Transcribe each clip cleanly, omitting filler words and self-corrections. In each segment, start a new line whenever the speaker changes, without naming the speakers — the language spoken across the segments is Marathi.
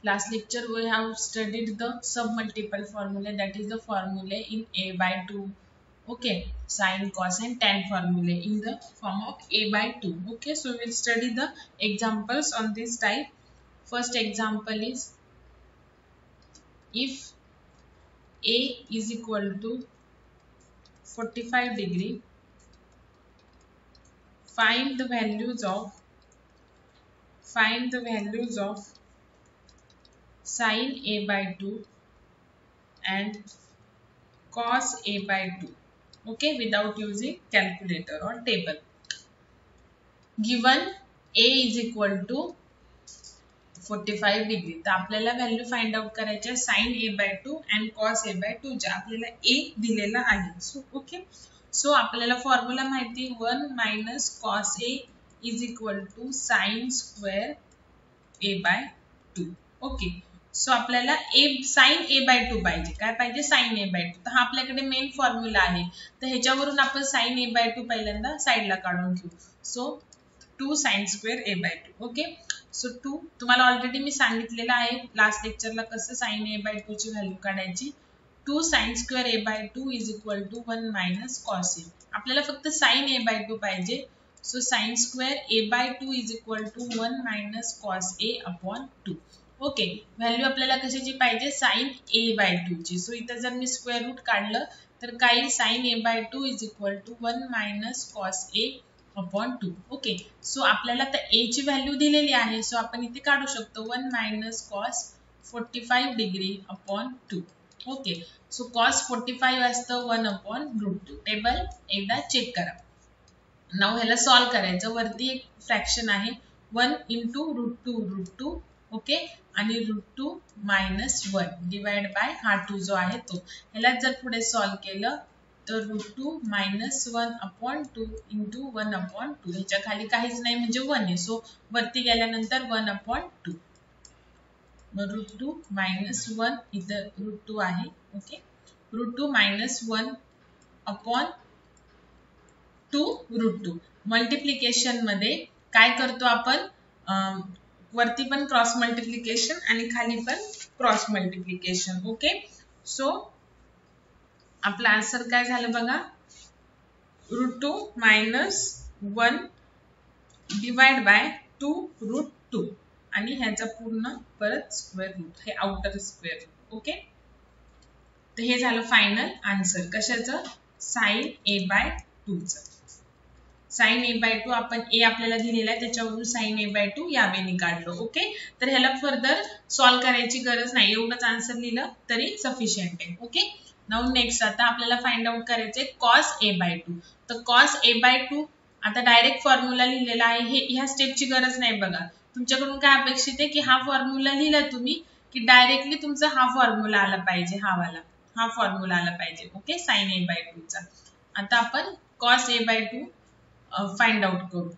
Last lecture we have studied the submultiple formula, that is the formula in a by 2. Okay, sine, cos and tan formula in the form of a by 2. Okay, so we'll study the examples on this type. First example is, if a is equal to 45 degree, find the values of sine a by 2 and cos a by 2. Okay, without using calculator or table. Given a is equal to 45 degree, तर आपल्याला व्हॅल्यू फाइंड आउट करायचे sine a by 2 and cos a by 2, जे आपल्याला a दिलेला आहे. सो ओके, सो आपल्याला फॉर्म्युला माहिती, 1 minus cos a is equal to sine square a by 2. Okay, so आपल्याला साइन a by 2 पाहिजे. काय पाहिजे? Sine a by 2. तर हा आपल्याकडे मेन फॉर्म्युला आहे. तर ह्याच्यावरून आपण साइन a by 2 पहिल्यांदा साइडला काढून घेऊ. So 2 sine square a by 2. Okay, so 2 तुम्हाला ऑलरेडी मी सांगितलेलं आहे लास्ट लेक्चरला कसं साइन a by 2 ची व्हॅल्यू काढायची. 2 sine square a by 2 is equal to 1 minus cos a. आपल्याला फक्त साइन a by 2 पाहिजे. So sine square a by 2 is equal to 1 minus cos a upon 2. Okay, value आपल्याला कशाची पाहिजे? साइन a by 2 ची. सो इथं जर मी स्क्वेअर रूट काढलं तर काय? Sine a by 2 is equal to 1 minus cos a upon 2. Okay, so आपल्याला तर a ची व्हॅल्यू दिलेली आहे. सो आपण इथे काढू शकतो 1 minus cos 45 degree upon 2. Okay, so cos 45 असतं 1 अपॉन रूट 2. टेबल एकदा चेक करा. नाव ह्याला सॉल्व करायचं. वरती एक फ्रॅक्शन आहे 1 इंटू रूट 2. ओके, आणि रूट 2 मायनस 1 डिवाइड बाय हा 2 जो आहे तो. ह्याला जर पुढे सॉल्व केलं तर root 2 minus 1 upon 2 into 1 upon 2. ह्याच्या खाली काहीच नाही म्हणजे 1 आहे. सो वरती गेल्यानंतर 1 अपॉन 2. मग रूट 2 मायनस 1, इथं रूट 2 आहे. Okay, root 2 minus 1 upon 2 root 2. Multiplication मध्ये काय करतो आपण? वरती पण क्रॉस मल्टिप्लिकेशन आणि खाली पण क्रॉस मल्टिप्लिकेशन. ओके, सो आपला आन्सर काय झालं बघा, root 2 minus 1 divide by 2 root 2 आणि ह्याचा पूर्ण परत स्क्वेअर रूट, हे आउटर स्क्वेअर रूट. ओके, तर हे झालं फायनल आन्सर कशाचं? साइन a by 2 चं. साइन a by 2 आपण a आपल्याला दिलेला आहे त्याच्यावरून साइन a by 2 या वेळी काढलो. ओके, तर ह्याला फर्दर सॉल्व करायची गरज नाही, एवढंच आन्सर लिहिलं तरी सफिशियंट आहे. ओके, नाउ नेक्स्ट आता आपल्याला फाइंड आउट करायचे कॉस a by 2. तर कॉस a by 2 आता डायरेक्ट फॉर्म्युला लिहिलेला आहे. हे ह्या स्टेपची गरज नाही बघा. तुमच्याकडून काय अपेक्षित आहे की हा फॉर्म्युला लिहिला तुम्ही की डायरेक्टली तुमचा हा फॉर्म्युला आला पाहिजे, हा फॉर्म्युला आला पाहिजे. ओके, साइन a by 2 चा. आता आपण cos a by 2 find out करू.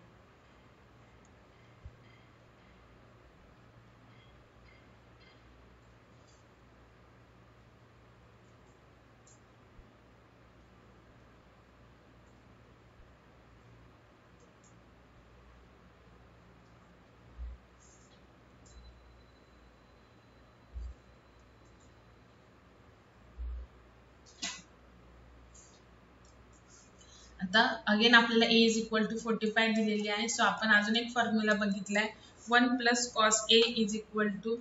आता अगेन आपल्याला a इज इक्वल टू 45 दिलेली आहे. सो आपण अजून एक फॉर्म्युला बघितलाय 1 plus cos a is equal to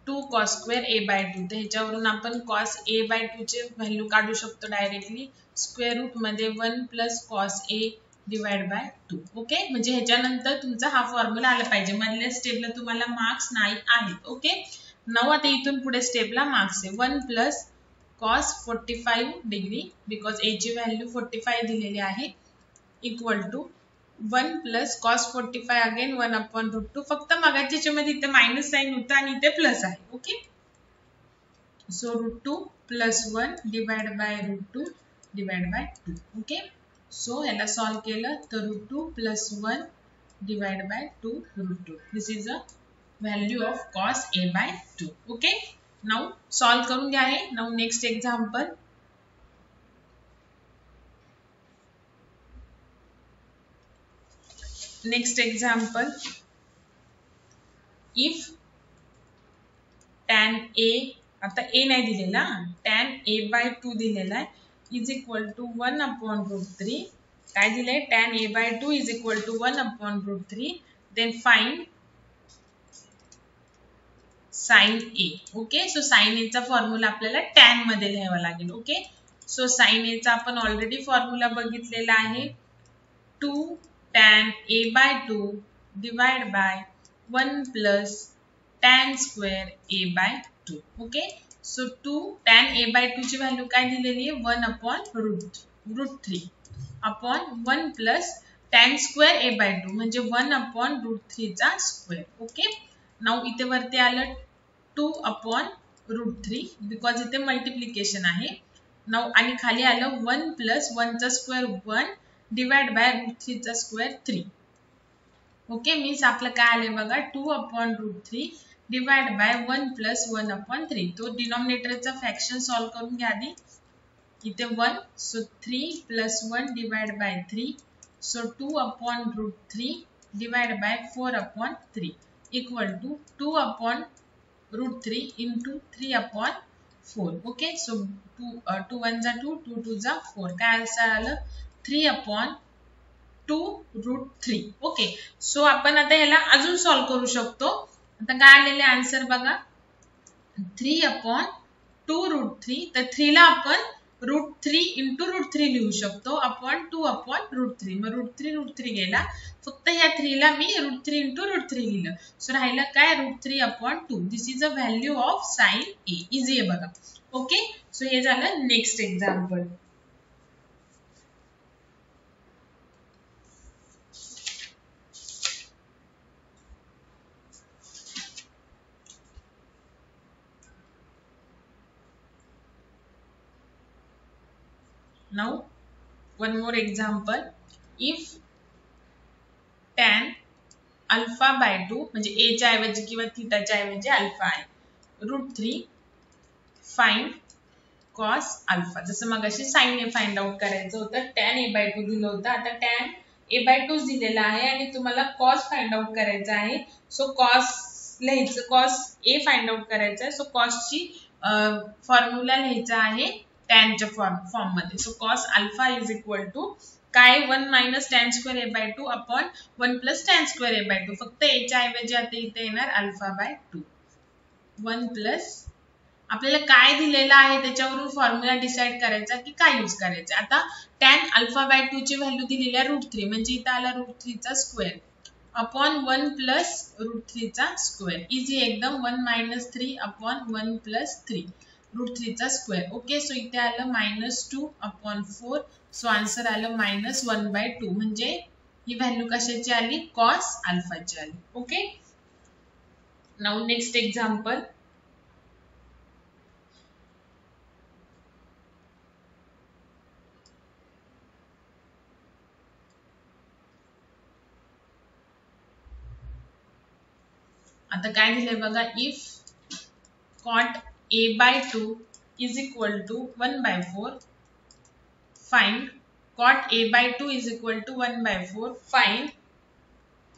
2 cos square a by 2. तर ह्याच्यावरून आपण कॉस a बाय 2 चे व्हॅल्यू काढू शकतो डायरेक्टली. स्क्वेअर रूट मध्ये 1 plus cos a divide by 2. Okay, म्हणजे ह्याच्यानंतर तुमचा हा फॉर्म्युला आला पाहिजे. मधल्या स्टेपला तुम्हाला मार्क्स नाही आहेत. ओके, नाउ आता इथून पुढे स्टेपला मार्क्स आहे 1 plus cos 45 degree, because a ची व्हॅल्यू 45 दिलेली आहे, equal to 1 plus cos 45 again 1 upon root 2. फक्त मगाच्या ह्याच्यामध्ये इथे मायनस साइन होता आणि इथे प्लस आहे. Okay, so root 2 plus 1 divide by root 2 divide by 2. Okay, so ह्याला सॉल्व केलं तर root 2 plus 1 divide by 2 root 2. This is a value of cos a by 2. Okay, now solve करून घ्या हे. Now next example. Next example, if tan a, आता a नाही दिलेला, tan a/2 दिलेला आहे, इज इक्वल टू 1/√3. काय दिलंय? tan a/2 is equal to 1/√3. Then find sine A. Okay, so sine A चा फॉर्म्युला आपल्याला tan मध्ये लिहावा लागेल. ओके, सो साइन ए चा आपण ऑलरेडी फॉर्म्युला बघितलेला आहे. 2 tan a/2 divide by 1 plus tan square a/2. Okay, so 2 tan a/2 ची व्हॅल्यू काय दिलेली आहे? 1/√3 upon 1 plus tan square a/2 म्हणजे 1/√3 चा स्क्वेअर. ओके, नाउ इथे वरती आलं 2/√3 बिकॉज इथे मल्टिप्लिकेशन आहे. नाउ आणि खाली आलं 1 प्लस 1 चा स्क्वेअर 1 डिवाइड बाय √3 चा स्क्वेअर 3. ओके, मीन्स आपलं काय आले बघा 2/√3 डिवाइड बाय 1 प्लस 1/3. तो डिनॉमिनेटरचा फ्रॅक्शन सॉल्व करून घ्या आधी. इथे 1, so 3 plus 1 divide by 3, so 2/√3 divide by 4/3 equal to 2/√3 into 3/4. Okay, so 2 1 जा 2, 2 2 जा 4. काय आन्सर आलं? 3/2√3. ओके, सो आपण आता ह्याला अजून सॉल्व करू शकतो. आता काय आलेले आन्सर बघा, 3/2√3. तर 3 ला आपण √3 into √3 लिहू शकतो अपॉन 2/√3. मग √3 गेला, फक्त ह्या 3 ला मी √3 into √3 लिहिलं. सो राहिलं काय? √3/2. This is a value of sine A. Easy आहे बघा. ओके, सो हे झालं next example. Now one more example. If tan α/2 म्हणजे a च्या ऐवजी किंवा थीटाच्या ऐवजी अल्फा आहे, √3 फाइंड cos अल्फा. जसं मगाशी sin a फाइंड आउट करायचं होतं, tan a/2 दिलं होतं, आता tan a/2 दिलेला आहे आणि तुम्हाला cos फाइंड आउट करायचं आहे. सो cos लिहायचं, cos a फाइंड आउट करायचं आहे. सो cos ची फॉर्म्युला लिहायचा आहे tan च्या फॉर्म मध्ये. So cos alpha is equal to काय? 1 minus tan square a/2 upon 1 plus tan square a/2. फक्त a च्या ऐवजी आता इथे येणार अल्फा/2. 1 प्लस आपल्याला काय दिलेलं आहे त्याच्यावरून फॉर्म्युला डिसाइड करायचा की काय यूज करायचं. आता tan अल्फा/2 ची व्हॅल्यू दिलेली आहे √3 म्हणजे इथे आला √3 चा स्क्वेअर अपॉन 1 प्लस √3 चा स्क्वेअर. इझी एकदम. 1 मायनस 3 अपॉन 1 प्लस 3 √3 चा स्क्वेअर. ओके, सो इथे आलं -2/4. सो आन्सर आलं -1/2 म्हणजे ही व्हॅल्यू कशाची आली? cos अल्फाची आली. Okay, now next example. आता काय दिलंय बघा, if cot a/2 is equal to 1/4, find cot a/2 is equal to 1/4, find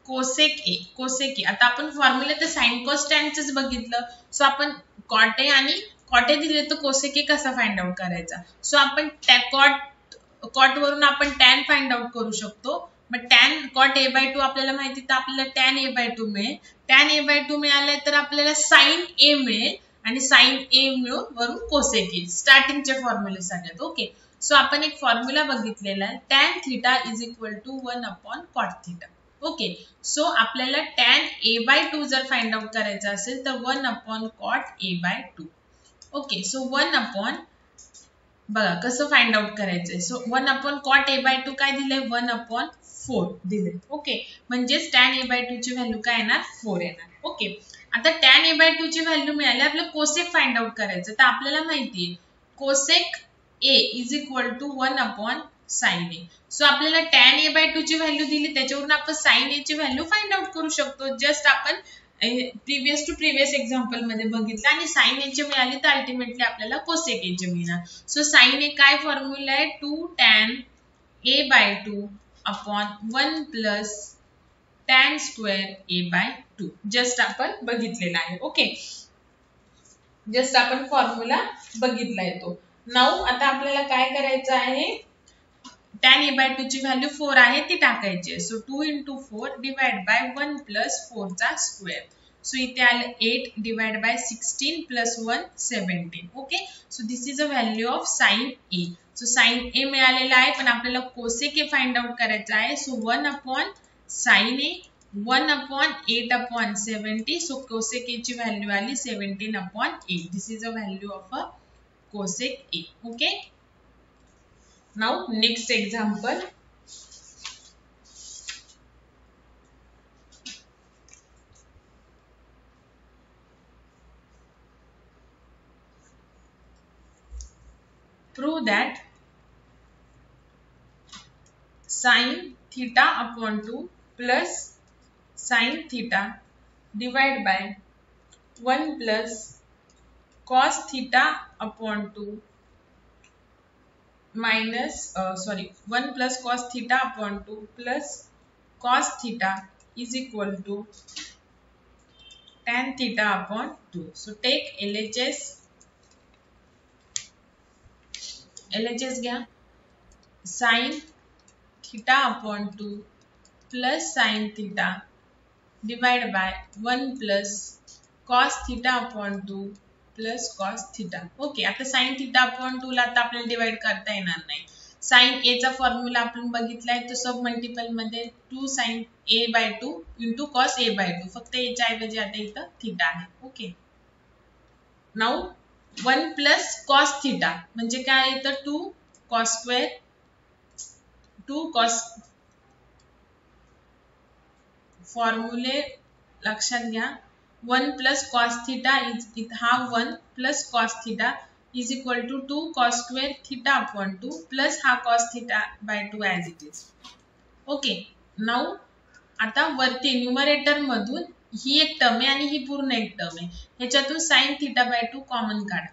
cosec a. cosec a आता आपण फॉर्म्युला तर sin cos tan च बघितलं. सो आपण cot a आणि cot a दिले तर cosec a कसा फाइंड आउट करायचा. सो आपण cot वरून आपण tan फाइंड आउट करू शकतो. मग tan cot a/2 आपल्याला माहिती, तर आपल्याला tan a/2 मिळेल. tan a/2 मिळालं तर आपल्याला sin a मिळेल आणि sin a मिळून वरून cosec a स्टार्टिंगच्या फॉर्म्युले सगळ्यात. ओके, सो आपण एक फॉर्म्युला बघितलेला आहे, tan theta is equal to 1/cot theta. Okay, so आपल्याला tan a/2 जर फाइंड आउट करायचं असेल तर 1/cot a/2. ओके, सो 1 बघा कसं फाइंड आउट करायचंय. सो 1/cot a/2 काय दिलंय? 1/4 दिले. ओके, म्हणजेच tan a/2 ची व्हॅल्यू काय येणार? 4 येणार. ओके, आता tan a/2 ची व्हॅल्यू मिळाली, आपल्याला कोसेक फाइंड आउट करायचं. तर आपल्याला माहितीये cosec a is equal to 1/sin a. So आपल्याला tan a/2 ची व्हॅल्यू दिली, त्याच्यावरून आपण sin a ची व्हॅल्यू फाइंड आउट करू शकतो. जस्ट आपण प्रिव्हियस टू प्रिव्हियस एक्झाम्पल मध्ये बघितलं आणि sin a ची मिळाली तर अल्टिमेटली आपल्याला cosec a ची मिळणार. सो sin a काय फॉर्म्युला आहे? 2 tan a/2 upon 1 plus tan square a/2. Just आपण बघितलेलं आहे. ओके, जस्ट आपण फॉर्म्युला बघितला येतो. नाऊ आता आपल्याला काय करायचं आहे, tan a by 2 ची व्हॅल्यू 4 आहे ती टाकायची आहे. So 2 into 4 divide by 1 plus 4 चा स्क्वेअर. सो इथे आलं 8 divide by 16 plus 1 17. Okay, so this is a value of sine A. So sine A मिळालेला आहे, पण आपल्याला कोसेक ए फाइंड आउट करायचं आहे. सो 1 अपॉन साइन ए 1 अपॉन 8 अपॉन 70. सो कोसेक ए ची व्हॅल्यू आली 17 upon 8. This is a value of a cosec A. Okay. Now next example. Prove that sin theta upon 2 plus sin theta divided by 1 plus cos theta upon 2 minus 1 plus cos theta upon 2 plus cos theta is equal to tan theta upon 2. So take LHS. LHS घ्या. sin theta upon 2 plus sin theta divided by 1 plus cos theta upon 2 plus cos theta. Okay, आता sin theta upon 2 ला आता आपल्याला डिवाइड करता येणार नाही. sin a चा फॉर्म्युला आपण बघितलाय, तो सब मल्टिपल मध्ये 2 sin a by 2 into cos a by 2. फक्त a च्या ऐवजी आता इथं थीटा आहे. Okay, now 1 plus cos theta म्हणजे काय येतं 2 cos square 2 cos. फॉर्म्युले लक्षात घ्या. 1 plus cos theta is हा 1 plus cos theta is equal to 2 cos square theta upon 2 plus हा cos theta by 2 as it is. Okay, now आता वरती न्यूमरेटर मधून ही एक टर्म आहे आणि ही पूर्ण एक टर्म आहे, ह्याच्यातून sin theta by 2 कॉमन काढा.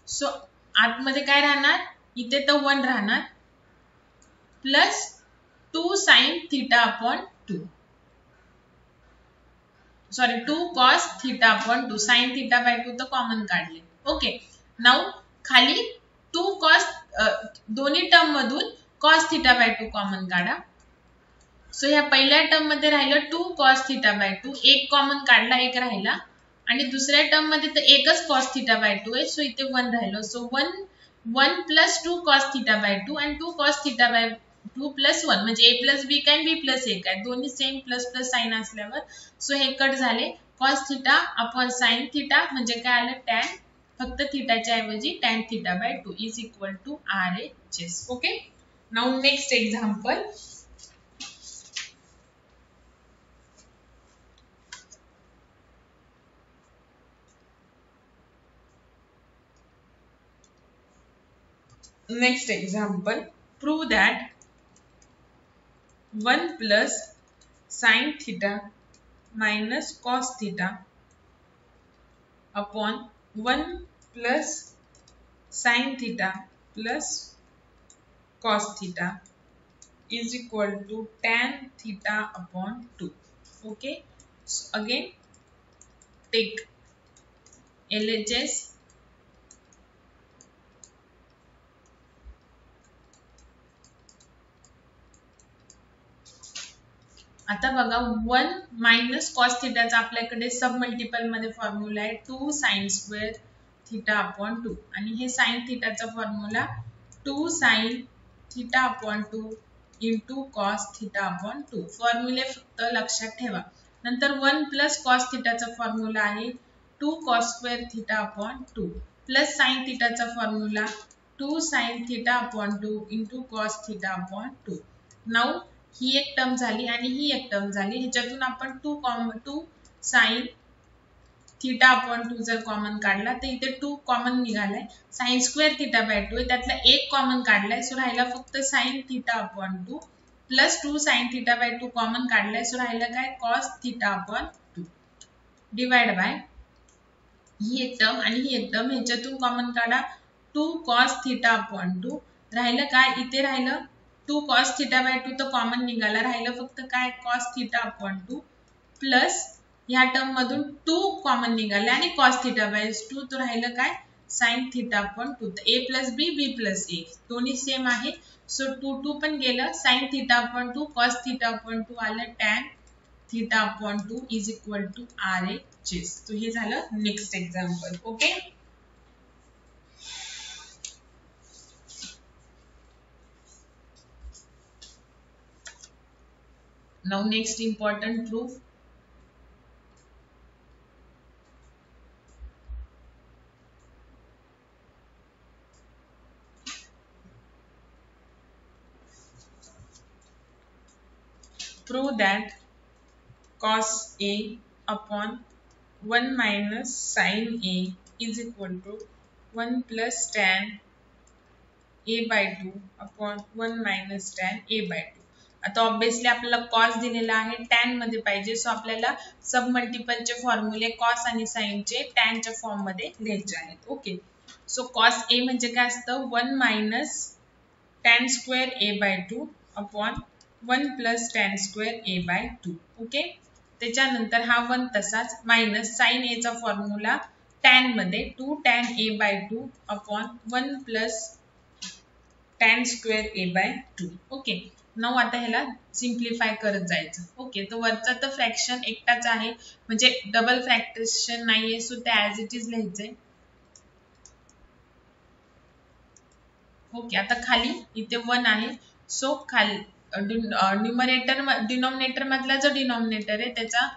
सो आतमध्ये काय राहणार, इथे तर 1 राहणार plus 2 sin theta upon 2. Sorry 2 cos theta upon 2. sin theta by 2 तर कॉमन काढले. ओके, नाउ खाली 2 cos दोन्ही टर्म मधून cos theta by 2 कॉमन काढा. सो ह्या पहिल्या टर्म मध्ये राहिलं 2 cos theta by 2, एक कॉमन काढला, एक राहिला, आणि दुसऱ्या टर्म मध्ये तर एकच cos theta by 2 आहे, सो इथे 1 राहिलं. So 1 plus 2 cos theta by 2 and 2 cos theta by 2 plus 1 म्हणजे a plus b काय b plus a काय, दोन्ही सेम प्लस प्लस साइन असल्यावर सो हे कट झाले. cos theta upon sin theta म्हणजे काय आलं tan, फक्त थीटाच्या ऐवजी tan theta by 2 is equal to RHS. Okay, now next example. Next example, prove that 1 plus sin theta minus cos theta upon 1 plus sin theta plus cos theta is equal to tan theta upon 2. Okay, so again take LHS. आता बघा 1 मायनस कॉस थिटाचा आपल्याकडे सब मल्टिपल मध्ये फॉर्म्युला आहे 2 साइन स्क्वेअर थिटा अपॉन 2 आणि हे साइन थिटाचा formula 2 sine theta upon 2 into cos theta upon 2. फॉर्म्युले फक्त लक्षात ठेवा. नंतर 1 प्लस कॉस थिटाचा फॉर्म्युला आहे 2 cos square theta upon 2 plus sine थिटाचा formula 2 sine theta upon 2 into cos theta upon 2. Now ही एक टर्म झाली आणि ही एक टर्म झाली, ह्याच्यातून आपण 2 साइन थीटा अपॉन 2 जर कॉमन काढला तर इथे 2 कॉमन निघालाय. साइन स्क्वेअर थीटा बाय 2 त्यातला एक कॉमन काढलाय, सो राहिला फक्त sine theta upon 2 plus 2 sine theta by 2 common काढलाय, सो राहिला काय cos theta upon 2 divide by ही एक टर्म आणि ही एक टर्म, ह्याच्यातून कॉमन काढा 2 कॉस थीटा अपॉन 2. राहिलं काय, इथे राहिलं 2 cos theta by 2 तर कॉमन निघाला, राहिलं फक्त काय cos theta upon 2 प्लस ह्या टर्म मधून 2 कॉमन निघाले आणि cos थिटा बाय 2 तो राहिलं काय sin theta upon 2. a plus B B plus A दोन्ही सेम आहे. सो 2 पण गेलं. sin theta upon 2 cos theta upon 2 आलं tan theta upon 2 is equal to RHS. तो हे झालं next example. Okay. Now next important proof. Prove that cos A upon 1 minus sin A is equal to 1 plus tan A by 2 upon 1 minus tan A by 2. आता ऑब्वियसली आपल्याला कॉस दिलेला आहे, टॅन मध्ये पाहिजे. सो आपल्याला सब मल्टिपलचे फॉर्म्युले कॉस आणि साइनचे टॅनच्या फॉर्म मध्ये लिहायचे आहेत. ओके. सो कॉस ए म्हणजे काय असतं 1 minus tan square A by 2 upon 1 plus tan square A by 2. Okay. त्याच्यानंतर हा 1 तसाच मायनस साइन ए चा फॉर्म्युला टॅन मध्ये 2 tan A by 2 upon 1 plus tan square A by 2. Okay. Now आता ह्याला सिम्प्लिफाय करत जायचं. ओके. तो वरचा तर फ्रॅक्शन एकटाच आहे म्हणजे डबल फ्रॅक्शन नाहीये. सो ते ऍज इट इज लिहायचंय. ओके. आता खाली इथे 1 आहे. सो खाली न्यूमरेटर डिनॉमिनेटर मधला जो डिनॉमिनेटर आहे त्याचा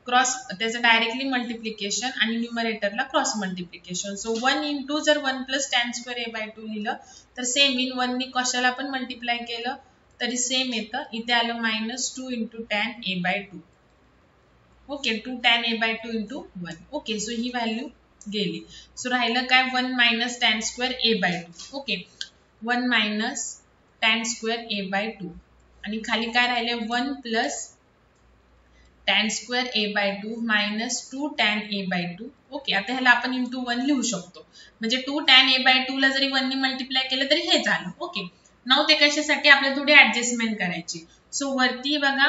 क्रॉस त्याचं डायरेक्टली मल्टिप्लिकेशन आणि न्यूमरेटरला क्रॉस मल्टिप्लिकेशन. सो 1 इंटू जर 1 plus tan square A by 2 लिहिलं तर सेम इन 1 नी कशाला पण मल्टिप्लाय केलं तरी सेम येतं. इथे आलं minus 2 into tan A by 2. Okay. 2 tan A by 2 into 1. Okay. So ही व्हॅल्यू गेली. सो राहिलं काय 1 minus tan square A by 2. Okay. 1 minus tan square A by 2 आणि खाली काय राहिले 1 plus tan square A by 2 minus 2 tan A by 2. Okay. आता ह्याला आपण इंटू 1 लिहू शकतो म्हणजे 2 टॅन ए बाय 2 ला जरी 1 नी मल्टिप्लाय केलं तरी हे झालं. ओके. नाउ ते कशासाठी आपल्याला थोडी ऍडजस्टमेंट करायची. सो वरती बघा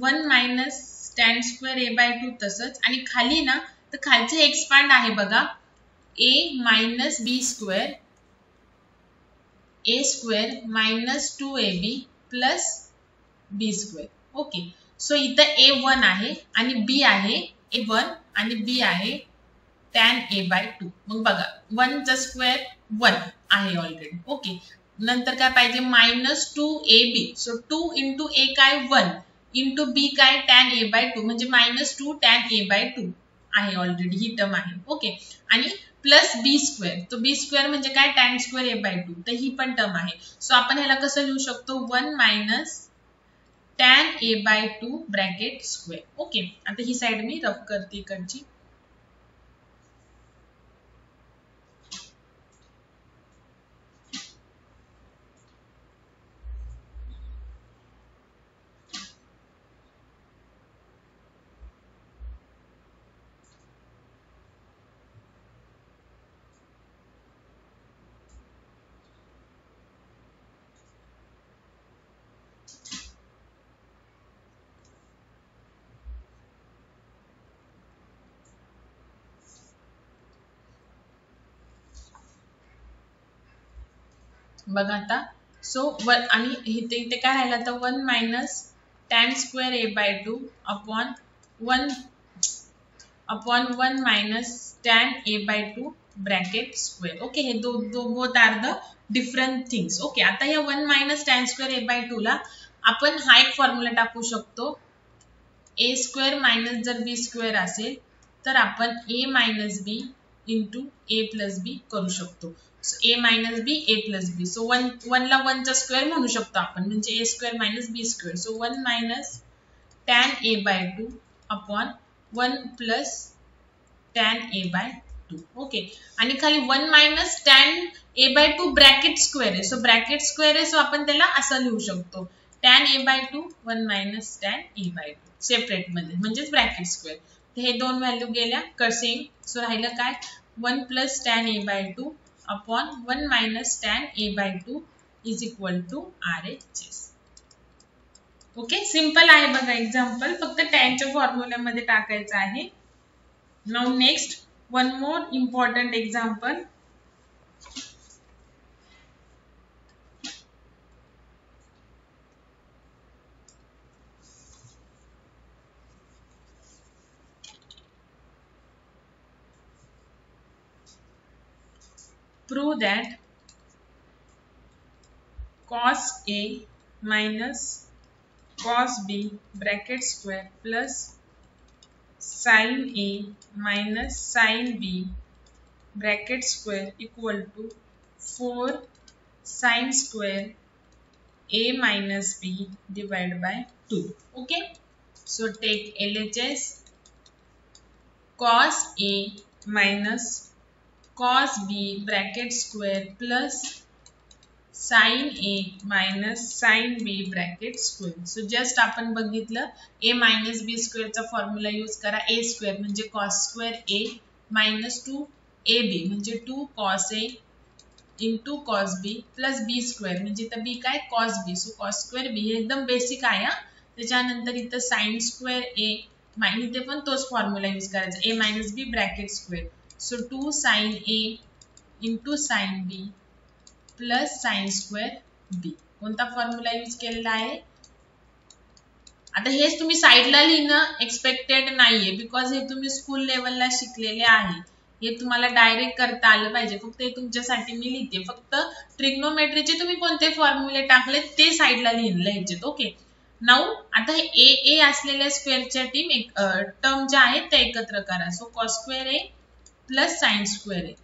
1 minus tan square A by 2 तसंच आणि खाली ना तर खालचे एक्सपांड आहे बघा a minus B square a square minus 2ab plus b square. Okay. So इथं a1 आहे आणि b आहे a1 आणि b आहे tan a बाय 2. मग बघा 1 चा स्क्वेअर 1 आहे ऑलरेडी. ओके. नंतर काय पाहिजे minus 2ab. So 2 into a काय 1 इंटू b काय tan a बाय 2 म्हणजे मायनस 2 tan a बाय 2 आहे ऑलरेडी ही टर्म आहे. ओके. आणि प्लस बी स्क्वेअर. तो बी स्क्वेअर म्हणजे काय tan स्क्वेअर ए बाय 2 तर ही पण टर्म आहे. सो आपण ह्याला कसं लिहू शकतो 1 minus tan a by 2 bracket square. Okay. आता ही साइड मी रफ करते इकडची. बघा आता सो आणि इथे काय राहिलं तर 1 minus tan square A by 2 upon 1 minus tan A by 2 bracket square. Okay. हे both are the different things. Okay. आता या 1 minus tan square A by 2 ला आपण हा एक फॉर्म्युला टाकू शकतो. ए स्क्वेअर मायनस जर बी स्क्वेअर असेल तर आपण ए मायनस बी इंटू ए प्लस बी करू शकतो. ए मायनस बी ए प्लस बी. सो 1 ला 1 चा स्क्वेअर म्हणू शकतो आपण म्हणजे ए square minus B square. So 1 minus tan A by 2 upon 1 plus tan A by 2. Okay. आणि खाली 1 minus tan A by 2 bracket square आहे. सो ब्रॅकेट स्क्वेअर आहे सो आपण त्याला असं लिहू शकतो tan A by 2 1 minus tan A by 2 separate मध्ये म्हणजेच ब्रॅकेट स्क्वेअर. हे दोन व्हॅल्यू गेल्या सेम. सो राहिलं काय 1 plus tan A by 2 upon 1 minus tan a by 2 is equal to RHS. Okay, simple आहे बघा एक्झाम्पल, फक्त टॅनच्या फॉर्म्युल्यामध्ये टाकायचं आहे. Now next one more important example. Prove that cos A minus cos B bracket square plus sin A minus sin B bracket square equal to 4 sin square A minus B divided by 2. Okay, so take LHS. Cos A minus cos B bracket square plus sin A minus sin B bracket square. So just आपण बघितलं A minus B square चा फॉर्म्युला यूज करा. A square म्हणजे cos square A minus 2AB म्हणजे 2 cos A into cos B plus B square म्हणजे इथं B काय cos B. So cos square B हे एकदम बेसिक आहे. त्याच्यानंतर इथं sin square A इथे पण तोच फॉर्म्युला यूज करायचा. A minus B bracket square. So 2 sin A into sin B plus sine square B. कोणता फॉर्म्युला यूज केलेला आहे. आता हेच तुम्ही साइडला लिहिणं एक्सपेक्टेड नाहीये, बिकॉज हे तुम्ही स्कूल लेवलला शिकलेले आहे. हे तुम्हाला डायरेक्ट करता आलं पाहिजे. फक्त हे तुमच्यासाठी मी लिहिते. फक्त ट्रिग्नोमेट्रीचे तुम्ही कोणते फॉर्म्युले टाकले ते साइडला लिहायचे. ओके, नाउ आता हे ए ए असलेल्या स्क्वेअरच्या टर्म ज्या आहेत त्या एकत्र करा. So cos square A plus sine square A.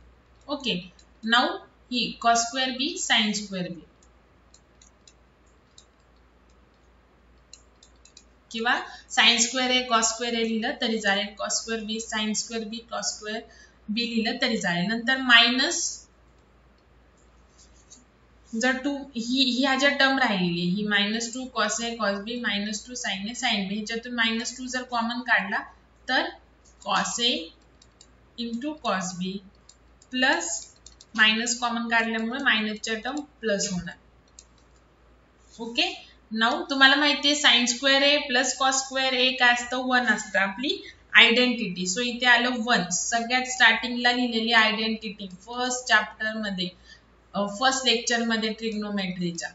Okay, now ही cos square B sin square B किंवा sin square A cos square A लिहिलं तरी चालेल. cos square B sin square B cos square B लिहिलं तरी चालेल. नंतर मायनस जर 2 ही ह्या ज्या टर्म राहिलेली ही -2 cos ए cos बी -2 sin ए sin बी ह्याच्यातून -2 जर कॉमन काढला तर cos ए into cos बी प्लस मायनस कॉमन काढल्यामुळे मायनसच्या टर्म प्लस होणार. ओके, नाउ तुम्हाला माहिती आहे sine square A plus cos square ए काय असतं 1 असतं आपली आयडेंटिटी. सो इथे आलं 1. सगळ्यात स्टार्टिंगला लिहिलेली आयडेंटिटी फर्स्ट चॅप्टर मध्ये फर्स्ट लेक्चर मध्ये ट्रिग्नोमेट्रीच्या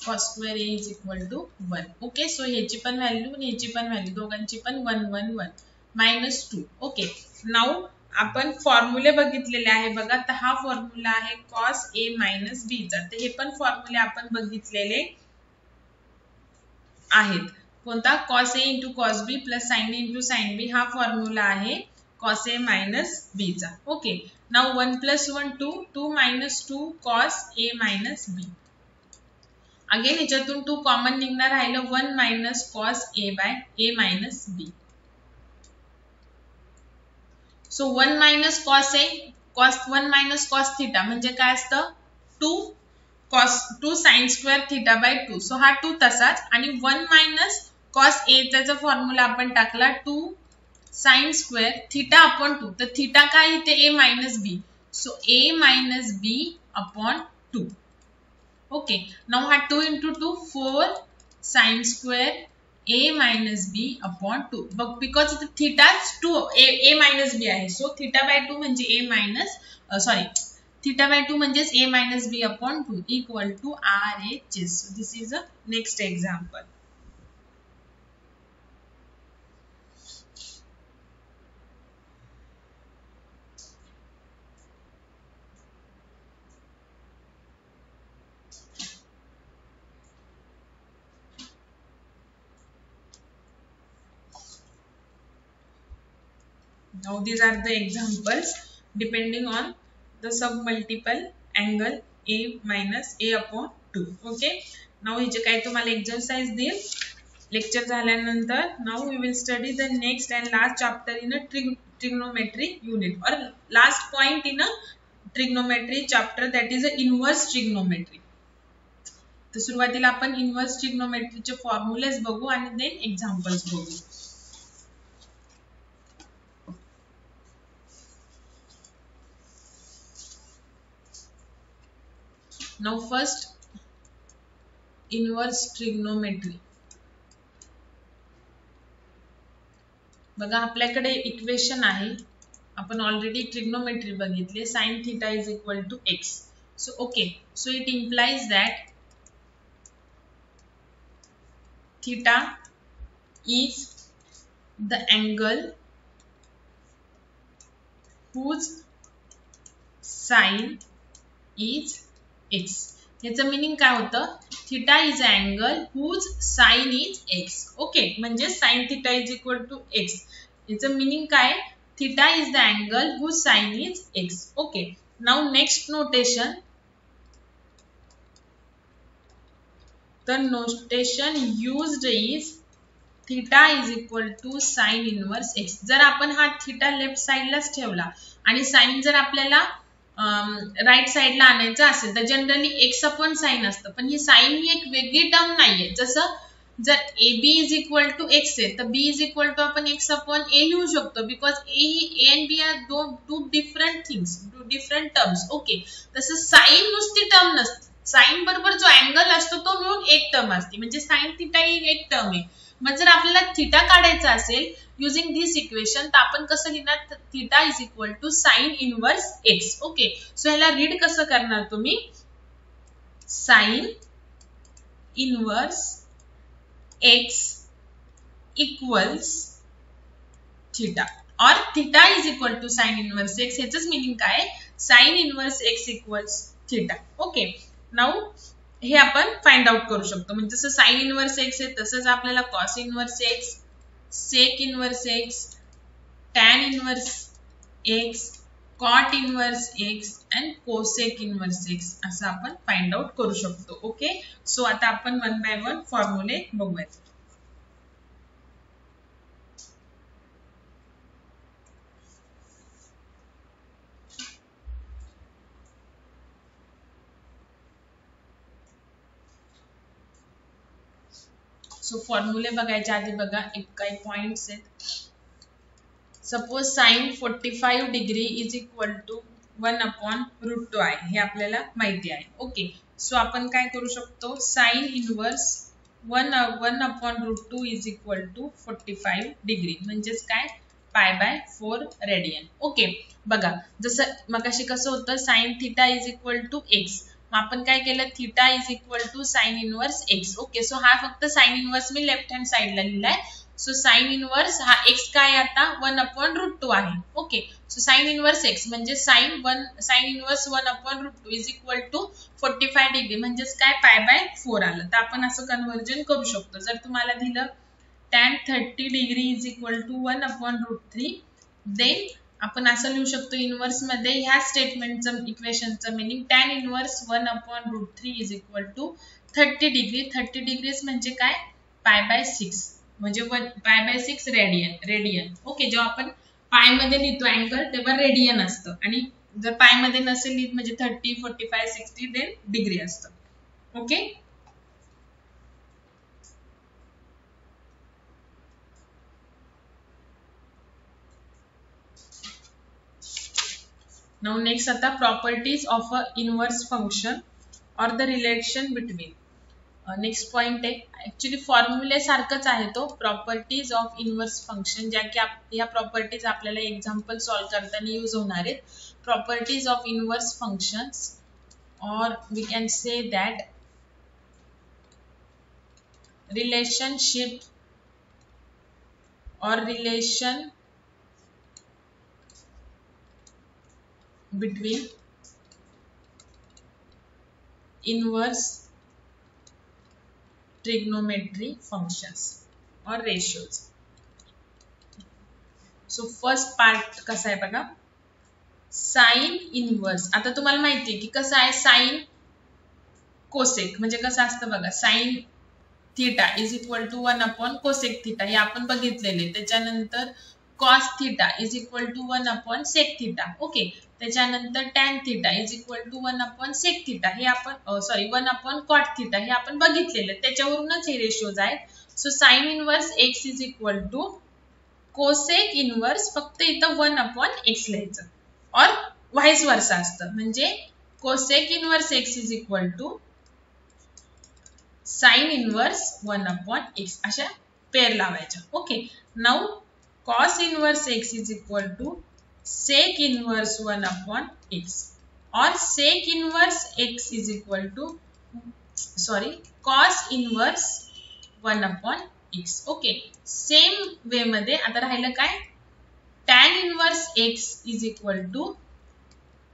cos square A is equal to 1. Okay, so ह्याची पण व्हॅल्यू आणि ह्याची पण व्हॅल्यू दोघांची पण 1 1 1 -2. ओके, नाउ आपण फॉर्म्युले बघितलेले आहे बघा. तर हा फॉर्म्युला आहे cos A minus B चा. तर हे पण फॉर्म्युले आपण बघितलेले आहेत. कोणता cos A into cos B plus sin A into sin B हा फॉर्म्युला आहे cos A minus B चा. Okay, now 1 plus 1 2 2 minus 2 cos A minus B. Again ह्याच्यातून 2 कॉमन निघणार राहिलं 1 minus cos A by A minus B. So 1 minus cos A cos 1 minus cos theta म्हणजे काय असतं 2 sin square theta by 2. So हा 2 तसाच आणि 1 minus cos A त्याचा फॉर्म्युला आपण टाकला 2 sin square theta upon 2. तर theta काय इथे A minus B. So A minus B upon 2. Okay, now हा 2 into 2 4 sin square A minus B upon 2. Because इथे थीटा 2 A minus B आहे. सो थीटा बाय 2 म्हणजे A minus थीटा बाय 2 म्हणजेच A minus B upon 2 equal to RHS. So this is a next example. Now these are the examples depending on the submultiple angle A minus A upon 2. Okay, now हे जे काही तुम्हाला exercise देईल lecture झाल्यानंतर. Now we will study the next and last chapter in a trigonometry unit or last point in a trigonometry chapter, that is a inverse trigonometry. तर सुरुवातीला आपण inverse trigonometry चे formulas बघू आणि then examples बघू. Now first inverse trigonometry. बघा आपल्याकडे इक्वेशन आहे, आपण ऑलरेडी ट्रिग्नोमेट्री बघितले, sine theta is equal to x. So okay, so it implies that theta is the angle whose sine is x. याचं मीनिंग काय होतं, theta is a angle whose sine is x. Okay, म्हणजे sine theta is equal to x. याचं मीनिंग काय, theta is the angle whose sine is x. Okay, now next notation. The notation used is theta is equal to sine inverse x. जर आपण हा थीटा लेफ्ट साइडलाच ठेवला आणि साइन जर आपल्याला राईट साइडला आणायचं असेल तर जनरली एक्स अपॉन साइन असतं, पण ही साइन ही एक वेगळी टर्म नाहीये. जसं जर a b is equal to x आहे तर बी इज इक्वल टू आपण एक्स अपॉन ए लिहू शकतो, because a and b are two different things, two different terms. Okay, तसं साइन नुसती टर्म नसते, साइन बरोबर जो अँगल असतो तो मिळून एक टर्म असते, म्हणजे साइन थीटा ही एक टर्म आहे. मग जर आपल्याला थीटा काढायचा असेल युजिंग दिस इक्वेशन तर आपण कसं लिहिणार, theta is equal to sine inverse x. Okay, so ह्याला रीड कसं करणार तुम्ही, sine inverse x equals theta, और theta is equal to sine inverse x. ह्याचंच मीनिंग काय, sine inverse x equals theta. Okay, now हे आपण फाइंड आउट करू शकतो. म्हणजे जसं साइन इनवर्स एक्स आहे तसंच आपल्याला cos inverse x, sec inverse x, tan inverse x, cot inverse x and cosec inverse x असं आपण फाइंड आउट करू शकतो. ओके, सो आता आपण वन बाय वन फॉर्म्युले बघूयात. सो फॉर्म्युले बघायच्या आधी बघा एक काही पॉइंट्स आहेत. Suppose sine 45 degree is equal to 1 upon root 2 आहे, हे आपल्याला माहिती आहे. ओके, सो आपण काय करू शकतो, sine inverse 1 upon root 2 is equal to 45 degree, म्हणजेच काय, पाय बाय 4 रेडियन. ओके, बघा जसं मगाशी कसं होतं, sine theta is equal to x, आपण काय केलं, theta is equal to sine inverse x. Okay, so हा फक्त साइन इनवर्स मी लेफ्ट हँड साइडला लिहिलाय. सो साइन इनवर्स हा एक्स काय आता 1 अपॉन रूट 2 आहे. Okay, so sine inverse x म्हणजे sine inverse 1 upon root 2 is equal to 45 degree, म्हणजेच काय, पाय बाय 4 आलं. तर आपण असं कन्व्हर्जन करू शकतो. जर तुम्हाला दिलं tan 30 degree is equal to 1 upon root 3, then आपण असं लिहू शकतो इनवर्स मध्ये ह्या स्टेटमेंटचं इक्वेशनचं meaning tan inverse 1 upon root 3 is equal to 30 degree. 30 degrees म्हणजे काय, पाय बाय 6, म्हणजे पाय बाय 6 रेडियन. ओके, जेव्हा आपण पाय मध्ये लिहितो अँगल तेव्हा रेडियन असतं, आणि जर पाय मध्ये नसेल लिहित म्हणजे 30, 45, 60 देन डिग्री असतं. ओके, now next आता properties of a inverse function or the relation between. Next point आहे, ऍक्च्युली फॉर्म्युले सारखंच आहे तो, प्रॉपर्टीज ऑफ इनवर्स फंक्शन, ज्या की या प्रॉपर्टीज आपल्याला एक्झाम्पल सॉल्व करताना यूज होणार आहेत. Properties of inverse functions, or we can say that relationship or relation between inverse trigonometry functions or ratios. So first part कसा आहे बघा, साइन इनवर्स. आता तुम्हाला माहिती आहे की कसं आहे, साइन कोसेक म्हणजे कसं असतं बघा, sine theta is equal to 1 upon cosec theta, हे आपण बघितलेले. त्याच्यानंतर cos theta is equal to 1 upon sec theta. Okay, त्याच्यानंतर tan theta is equal to 1 upon sec theta, हे आपण 1 अपॉन कॉट थीटा हे आपण बघितलेलं, त्याच्यावरूनच हे रेशियोज आहेत. So sine inverse x is equal to cosec inverse, फक्त इथं 1 अपॉन एक्स लिहायचं, और व्हाइस वर्सा असतं, म्हणजे cosec inverse x is equal to sine inverse 1 upon x अशा पेअर लावायच्या. Okay, now cos inverse x is equal to sec inverse 1 upon x और sec inverse x is equal to cos inverse 1 upon x. Okay, same way मध्ये आता राहिलं काय, tan inverse x is equal to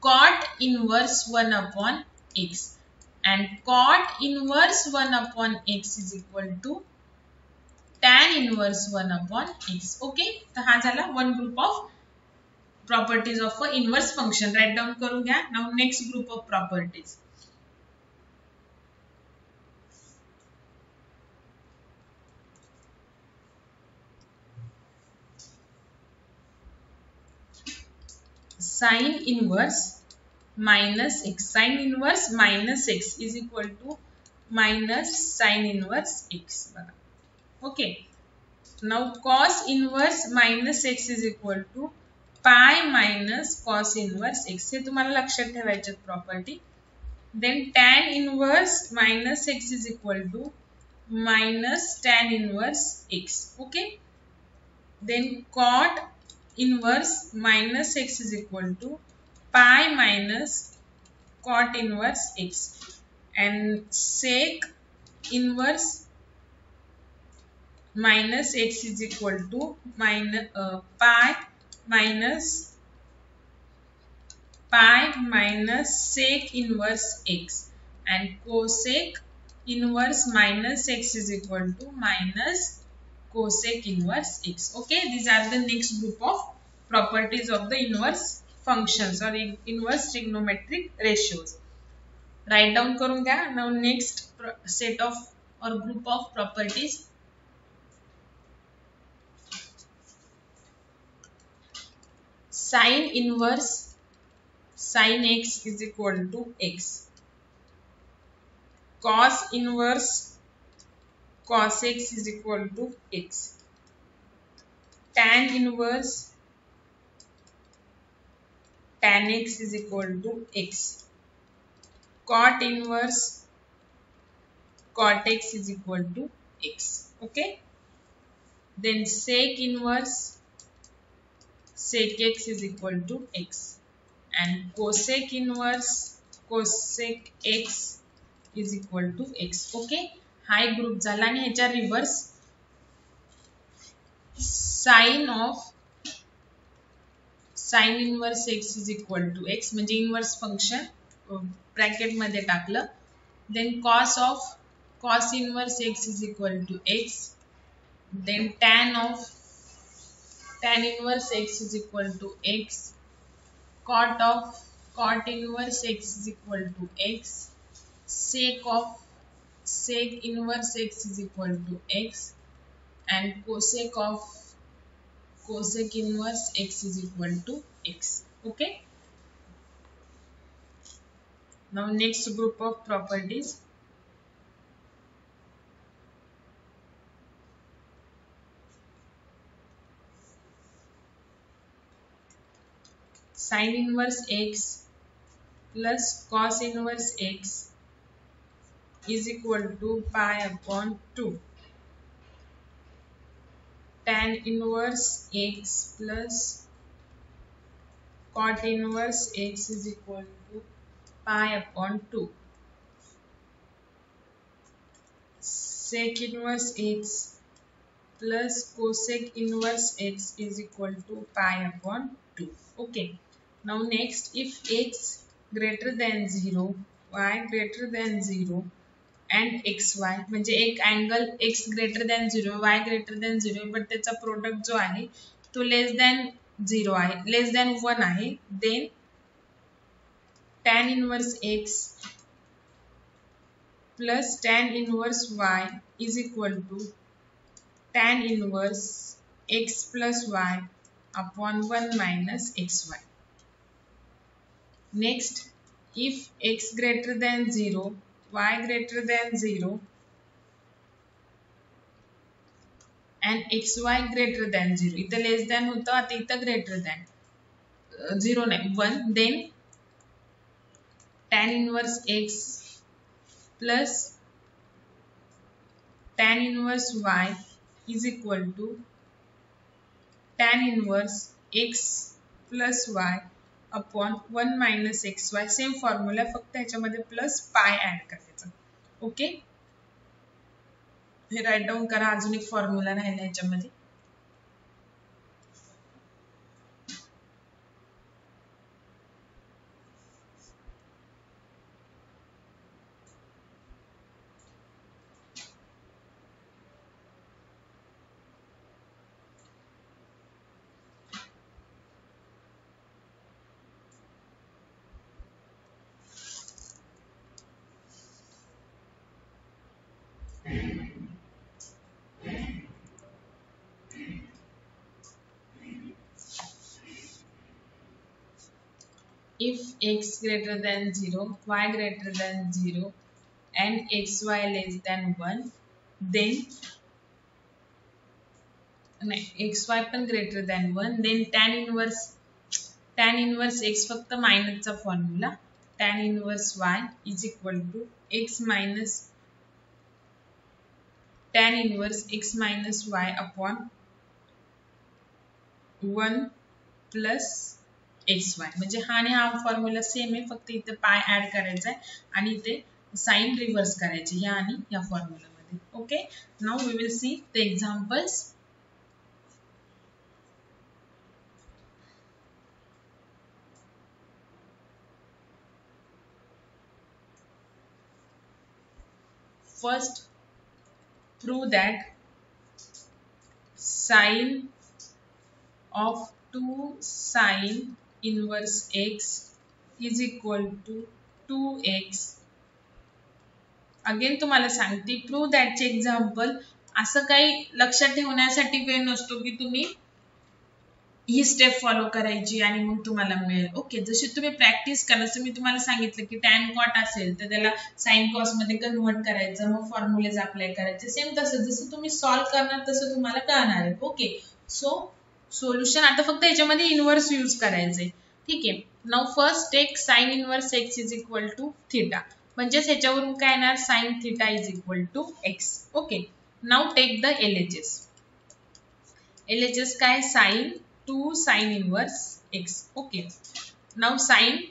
cot inverse 1 upon x and cot inverse 1 upon x is equal to tan inverse 1 upon x. Okay, तर हा झाला one group of properties of a inverse function. Write down करून घ्या. Now next group of properties. Sine inverse minus x. Sin inverse minus x is equal to minus sin inverse x. Okay. Now cos inverse minus x is equal to pi minus cos inverse x. हे तुम्हाला लक्षात ठेवायचे property. Then tan inverse minus x is equal to minus tan inverse x. Okay. Then cot inverse minus x is equal to pi minus cot inverse x and sec inverse minus x is equal to pi minus sec inverse x and cosec inverse minus x is equal to minus cosec inverse x. Okay, these are the next group of properties of the inverse functions or inverse trigonometric ratios. Write down करून घ्या. Now next set of or group of properties. Sin inverse sin x is equal to x. Cos inverse cos x is equal to x. Tan inverse tan x is equal to x. Cot inverse cot x is equal to x. Okay. Then sec inverse sec x is equal to x. And cosec inverse cosec x is equal to x. Okay. हा एक ग्रुप झाला आणि ह्याच्या reverse sine of sine inverse x is equal to x म्हणजे इनवर्स फंक्शन ब्रॅकेट मध्ये टाकलं. Then cos of cos inverse x is equal to x. Then tan of tan inverse x is equal to x. cot of cot inverse x is equal to x. sec of sec inverse x is equal to x and cosec of cosec inverse x is equal to x. Okay. Now next group of properties. Sin inverse x plus cos inverse x is equal to pi upon 2. Tan inverse x plus cot inverse x is equal to pi upon 2. Sec inverse x plus cosec inverse x is equal to pi upon 2. Okay. Now next, if x greater than 0, y greater than 0 and xy म्हणजे एक angle x greater than 0 y greater than 0 but त्याचा प्रोडक्ट जो आहे तो लेस दॅन 0 आहे, लेस दॅन 1 आहे. Then tan inverse x plus tan inverse y is equal to tan inverse x plus y upon 1 minus xy. Next, if x greater than 0 y greater than 0 and xy greater than 0, इथं लेस दॅन होतं, आता इथं ग्रेटर दॅन 0 नाही 1. Then tan inverse x plus tan inverse y is equal to tan inverse x plus y upon 1 minus x Y. Same formula, फक्त ह्याच्यामध्ये प्लस पाय ऍड करायचा. ओके, हे राईट डाऊन करा. अजून एक फॉर्म्युला राहिला ह्याच्यामध्ये. If x greater than 0, y greater than 0 and xy less than 1, then xy पण greater than 1, then tan inverse x फक्त मायनसचा formula, tan inverse y is equal to x minus tan inverse x minus y upon 1 plus xy. म्हणजे हा आणि हा फॉर्म्युला सेम आहे, फक्त इथे पाय ऍड करायचा आहे आणि इथे साइन रिव्हर्स करायची ह्या आणि ह्या फॉर्म्युलामध्ये. Okay, now we will see the examples. First, prove that sine of 2 sine inverse x is equal to 2x. Again तुम्हाला सांगते, प्रूव्ह दॅटचे एक्झाम्पल. असं काही लक्षात ठेवण्यासाठी वेळ नसतो की तुम्ही ही स्टेप फॉलो करायची आणि मग तुम्हाला मिळेल. ओके, जशी तुम्ही प्रॅक्टिस करा. जसं मी तुम्हाला सांगितलं की टॅन कॉट असेल तर त्याला साइन कॉस मध्ये कन्व्हर्ट करायचं, मग फॉर्म्युलेज अप्लाय करायचे. सेम तसं जसं तुम्ही सॉल्व्ह करणार तसं तुम्हाला कळणार आहे. ओके, सो सोल्युशन आता फक्त ह्याच्यामध्ये इनवर्स यूज करायचे. ठीक आहे, now first take sine inverse x is equal to theta. म्हणजेच ह्याच्यावरून काय येणार, sine theta is equal to x. Okay, now take the LHS. LHS काय, sine 2 sine inverse x. Okay, now sine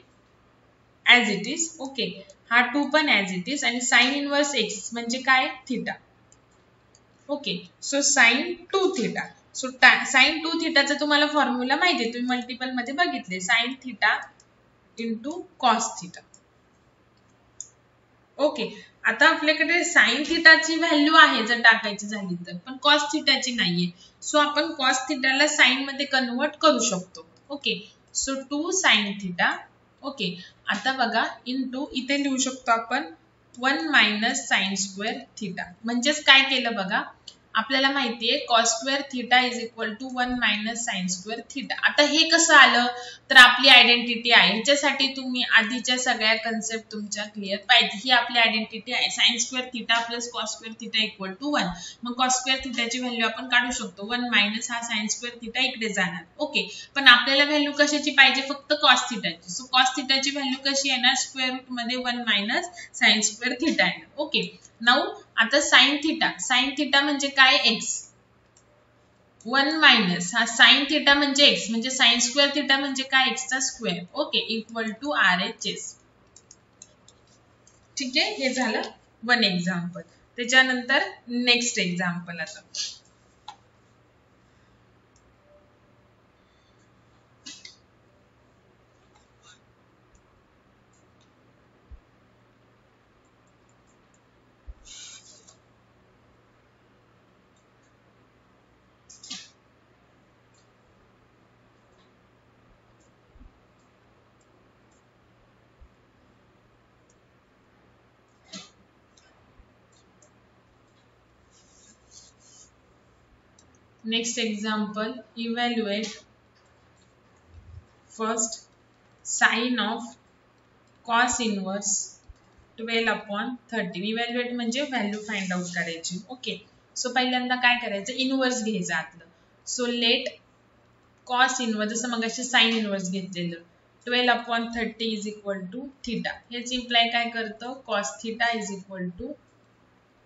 as it is. Okay, हा 2 पण ॲज इट इज आणि साइन इनवर्स एक्स म्हणजे काय, theta. Okay, so sine 2 theta. So sine 2 थिटाचा तुम्हाला फॉर्म्युला माहिती आहे, तुम्ही मल्टिपल मध्ये बघितले, sine theta into cos theta. Okay, आता आपल्याकडे साइन थिटाची व्हॅल्यू आहे जर टाकायची झाली तर, पण कॉस थिटाची नाहीये. सो आपण कॉस थिटाला साइन मध्ये कन्वर्ट करू शकतो. Okay, so 2 sine theta. Okay, आता बघा इंटू इथे लिहू शकतो आपण 1 मायनस साइन स्क्वेअर थिटा. म्हणजेच काय केलं बघा, आपल्याला माहितीये cos square theta is equal to 1 minus sine square theta. आता हे कसं आलं तर आपली आयडेंटिटी आहे. ह्याच्यासाठी तुम्ही आधीच्या सगळ्या कन्सेप्ट तुमच्या क्लिअर पाहिजे. ही आपली आयडेंटिटी आहे, sine square theta plus cos square theta equal to 1. मग कॉस स्क्वेअर थिटाची व्हॅल्यू आपण काढू शकतो. 1 मायनस हा साइन स्क्वेअर थिटा इकडे जाणार. ओके, पण आपल्याला व्हॅल्यू कशाची पाहिजे, फक्त कॉस थिटाची. सो कॉस थिटाची व्हॅल्यू कशी येणार, स्क्वेअर रूट मध्ये 1 मायनस साइन स्क्वेअर थिटा येणार. ओके, नाउ आता साइन थिटा म्हणजे काय, एक्स. 1 मायनस हा साइन थिटा म्हणजे एक्स, म्हणजे साइन स्क्वेअर थिटा म्हणजे काय, एक्सचा square. Okay, equal to RHS. ठीक आहे, हे झालं वन एक्झाम्पल. त्याच्यानंतर नेक्स्ट एक्झाम्पल. आता next example, evaluate first sine of cos inverse 12 upon 13. Evaluate म्हणजे व्हॅल्यू फाइंड आउट करायची. ओके, सो पहिल्यांदा काय करायचं, इनवर्स घ्यायचं आतलं. सो लेट कॉस इनवर्स, जसं मगाशी साइन इनवर्स घेतलेलं, 12 upon 30 is equal to theta. हेच इम्प्लाय काय करतं, cos theta is equal to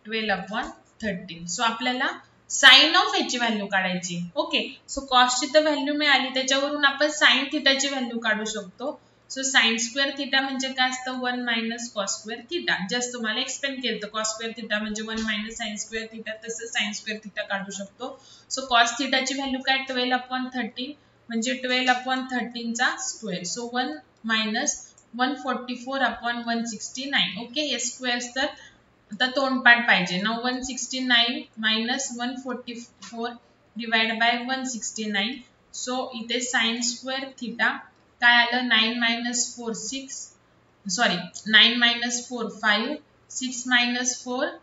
12 upon 13. So आपल्याला साइन ऑफ याची व्हॅल्यू काढायची. ओके, सो कॉसची तर व्हॅल्यू मिळाली, त्याच्यावरून आपण साइन थिटाची व्हॅल्यू काढू शकतो. सो साइन स्क्वेअर थिटा म्हणजे काय असतं 1 minus cos square theta. Just तुम्हाला एक्सप्लेन केलं, कॉस स्क्वेअर थिटा म्हणजे 1 मायनस साइन स्क्वेअर थिटा, तसं साइन स्क्वेअर थिटा काढू शकतो. सो कॉस थिटाची व्हॅल्यू काय 12/13 म्हणजे 12/13 चा स्क्वेअर. So 1 minus 144/169. ओके, हे स्क्वेअर्स तर आता तोंडपाठ पाहिजे. Now 169 minus 144 divide by 169. So इथे साइन स्क्वेअर थिटा काय आलं 9 minus 4 6 sorry 9 minus 4 5 6 minus 4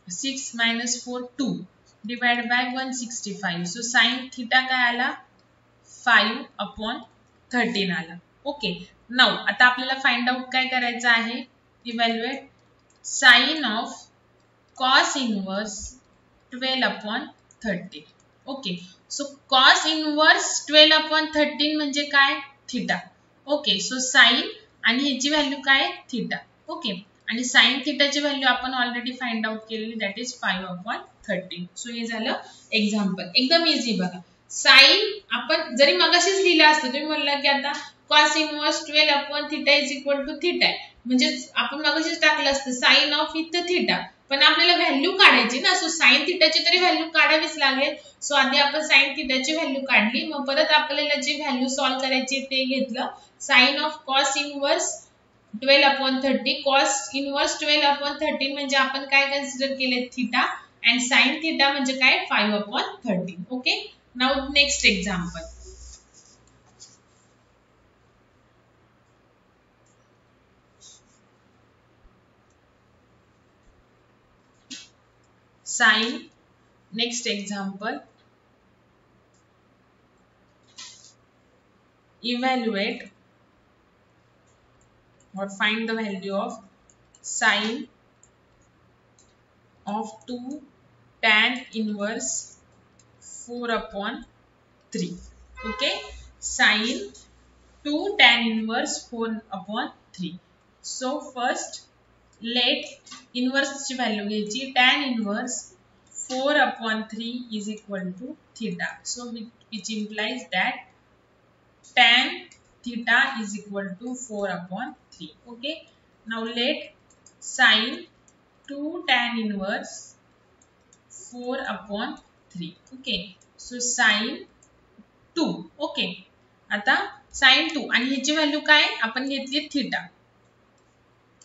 6 minus 4 2 divide bye 165. So sine theta काय आला 5/13 आला. ओके, नाउ आता आपल्याला फाइंड आउट काय करायचं आहे, evaluate sine of cos inverse 12/13. Okay, so cos inverse 12/13 म्हणजे काय थिटा. ओके, सो साइन आणि ह्याची व्हॅल्यू काय थिटा. ओके, आणि साइन थिटाची व्हॅल्यू आपण ऑलरेडी फाइंड आउट केलेली, दॅट इज 5/13. सो हे झालं एक्झाम्पल, एकदम इझी बघा. साइन आपण जरी मगाशीच लिहिलं असतं, तुम्ही म्हणला की आता cos inverse 12/θ is equal to theta, म्हणजे आपण मगाशीच टाकलं असतं साइन ऑफ इथं थिटा, पण आपल्याला व्हॅल्यू काढायची ना. सो साइन थिटाची तरी व्हॅल्यू काढावीच लागेल. सो आधी आपण साइन थिटाची व्हॅल्यू काढली, मग परत आपल्याला जी व्हॅल्यू सॉल्व्ह करायची ते घेतलं. Sine of cos inverse 12/30, cos inverse 12/13 म्हणजे आपण काय कन्सिडर केले थिटा, अँड साइन थिटा म्हणजे काय 5/13. Okay, now next example. Sine, next example, evaluate or find the value of sine of 2 tan inverse 4/3. Okay, sine 2 tan inverse 4/3. So first let inverse ची व्हॅल्यू घ्यायची. tan inverse 4/3 is equal to theta. So which implies that tan theta is equal to 4/3. Okay, now let sine 2 tan inverse 4/3. Okay, so sine 2. Okay, आता sine 2 आणि ह्याची व्हॅल्यू काय आपण घेतली थीटा.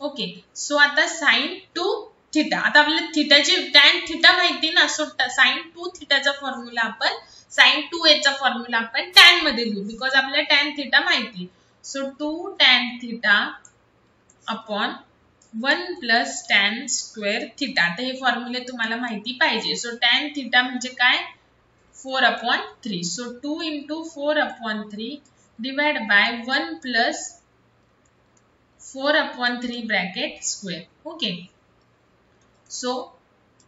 ओके, सो आता साइन 2 थीटा, आता आपल्याला थीटाची टॅन थीटा माहिती ना. सो साइन 2 थीटाचा फॉर्म्युला आपण साइन 2a चा फॉर्म्युला आपण टॅन मध्ये लिहू, बिकॉज आपल्याला टॅन थीटा माहिती. So 2 tan theta upon 1 plus tan square theta. आता हे फॉर्म्युले तुम्हाला माहिती पाहिजे. सो टॅन थीटा म्हणजे काय 4/3. So 2 into 4/3 divide by 1 plus 4/3 bracket square. Okay, so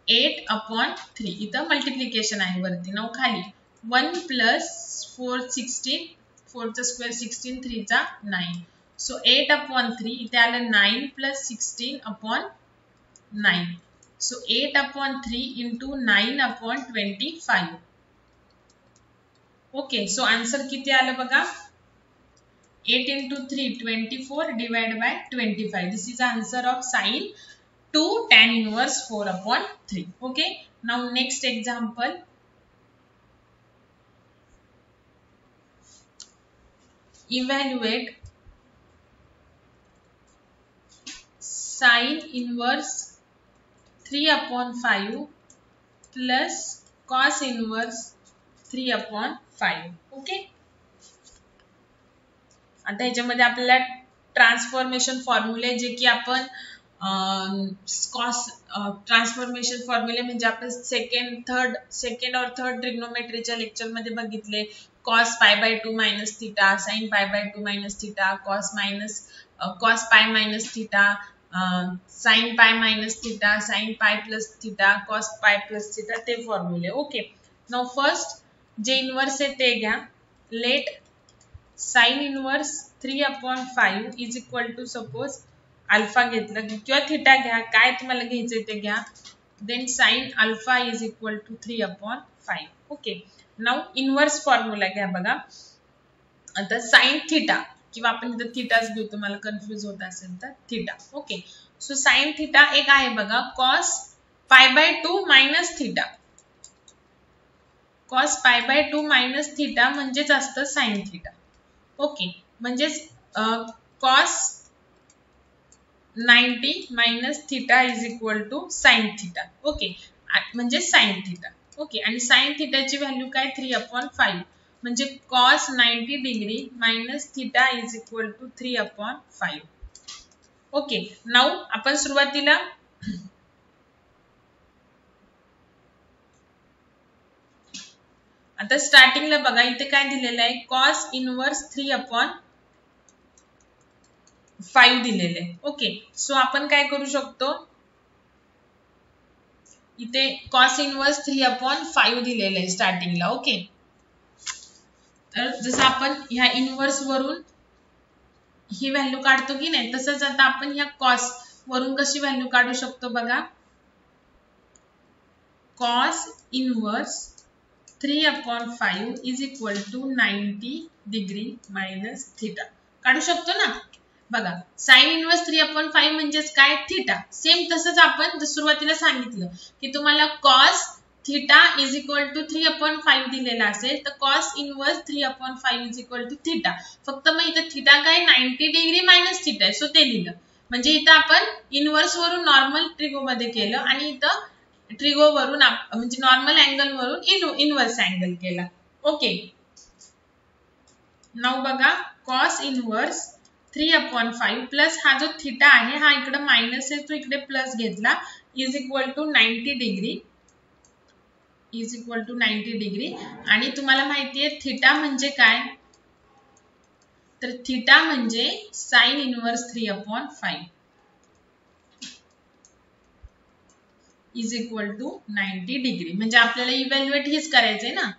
8/3 इथं मल्टिप्लिकेशन आहे वरती, नाव खाली 1 प्लस 4 16, 4 चा स्क्वेअर 16, 3 चा 9. सो 8/3 इथे आलं 9 plus 16/9. So 8/3 into 9/25. Okay, so answer किती आलं बघा 8 into 3 24 divided by 25. This is the answer of sine 2 tan inverse 4/3. Okay, now next example. Evaluate sine inverse 3/5 plus cos inverse 3/5. Okay, आता ह्याच्यामध्ये आपल्याला ट्रान्सफॉर्मेशन फॉर्म्युले जे की आपण कॉस ट्रान्सफॉर्मेशन फॉर्म्युले म्हणजे आपण सेकंड और थर्ड ट्रिग्नोमेट्रीच्या लेक्चर मध्ये बघितले. cos π/2 minus theta, sin π/2 minus theta, cos π minus theta, sin π minus theta, sin π plus theta, cos π plus theta, ते फॉर्म्युले. ओके, नाउ फर्स्ट जे इनवर्स आहे ते घ्या. लेट sin inverse 3/5 is equal to suppose alpha घेतलं किंवा थिटा घ्या, काय तुम्हाला घ्यायचंय ते घ्या. Then sine alpha is equal to 3/5. Okay, now inverse formula घ्या बघा. आता साइन थिटा किंवा आपण इथं थिटाच घेऊ, तुम्हाला कन्फ्युज होत असेल तर theta. Okay, so sine theta एक आहे बघा cos π/2 minus theta. Cos π/2 minus theta म्हणजेच असतं साइन थिटा. ओके, म्हणजेच cos 90 minus theta is equal to sine theta. Okay, म्हणजे साइन थिटा. ओके, आणि साइन थिटाची व्हॅल्यू काय 3/5 म्हणजे cos 90 degree minus theta is equal to 3/5. Okay, now आपण सुरुवातीला आता स्टार्टिंगला बघा इथे काय दिलेलं आहे कॉस इनवर्स 3/5 दिलेले आहे. ओके, सो आपण काय करू शकतो, इथे कॉस इनवर्स 3/5 दिलेलं आहे स्टार्टिंगला. ओके, तर जसं आपण ह्या इनवर्स वरून ही व्हॅल्यू काढतो की नाही, तसंच आता आपण ह्या कॉस वरून कशी व्हॅल्यू काढू शकतो बघा. Cos inverse 3/5 is equal to 90 degree minus theta काढू शकतो ना. बघा साइन इनवर्स 3/5 म्हणजेच काय थिटा. सेम तसंच आपण सुरुवातीला सांगितलं की तुम्हाला cos theta is equal to 3/5 दिलेला असेल तर cos inverse 3/5 is equal to theta. फक्त मग इथं थिटा काय 90 डिग्री मायनस थिटा आहे, सो ते लिहिलं. म्हणजे इथं आपण इनवर्स वरून नॉर्मल ट्रिगो मध्ये केलं आणि इथं ट्रिगो वरून म्हणजे नॉर्मल अँगल वरून इनवर्स अँगल केला. ओके, नाउ बघा कॉस इनवर्स 3/5 प्लस हा जो थिटा आहे हा इकडे मायनस आहे तो इकडे प्लस घेतला is equal to 90 degree is equal to 90 degree. आणि तुम्हाला माहिती आहे थिटा म्हणजे काय, तर थिटा म्हणजे sine inverse 3/5 is equal to 90 degree. म्हणजे आपल्याला इव्हॅल्युएट हेच करायचंय ना.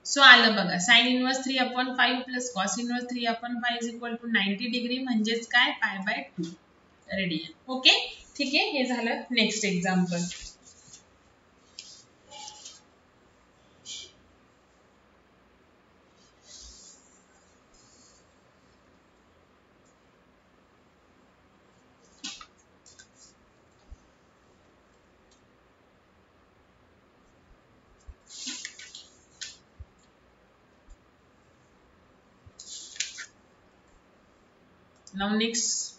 सो आलं बघा sine inverse 3/5 plus cos inverse 3/5 is equal to 90 degree म्हणजेच काय π/2 रेडियन. ओके, ठीक आहे, हे झालं. Next example. Now next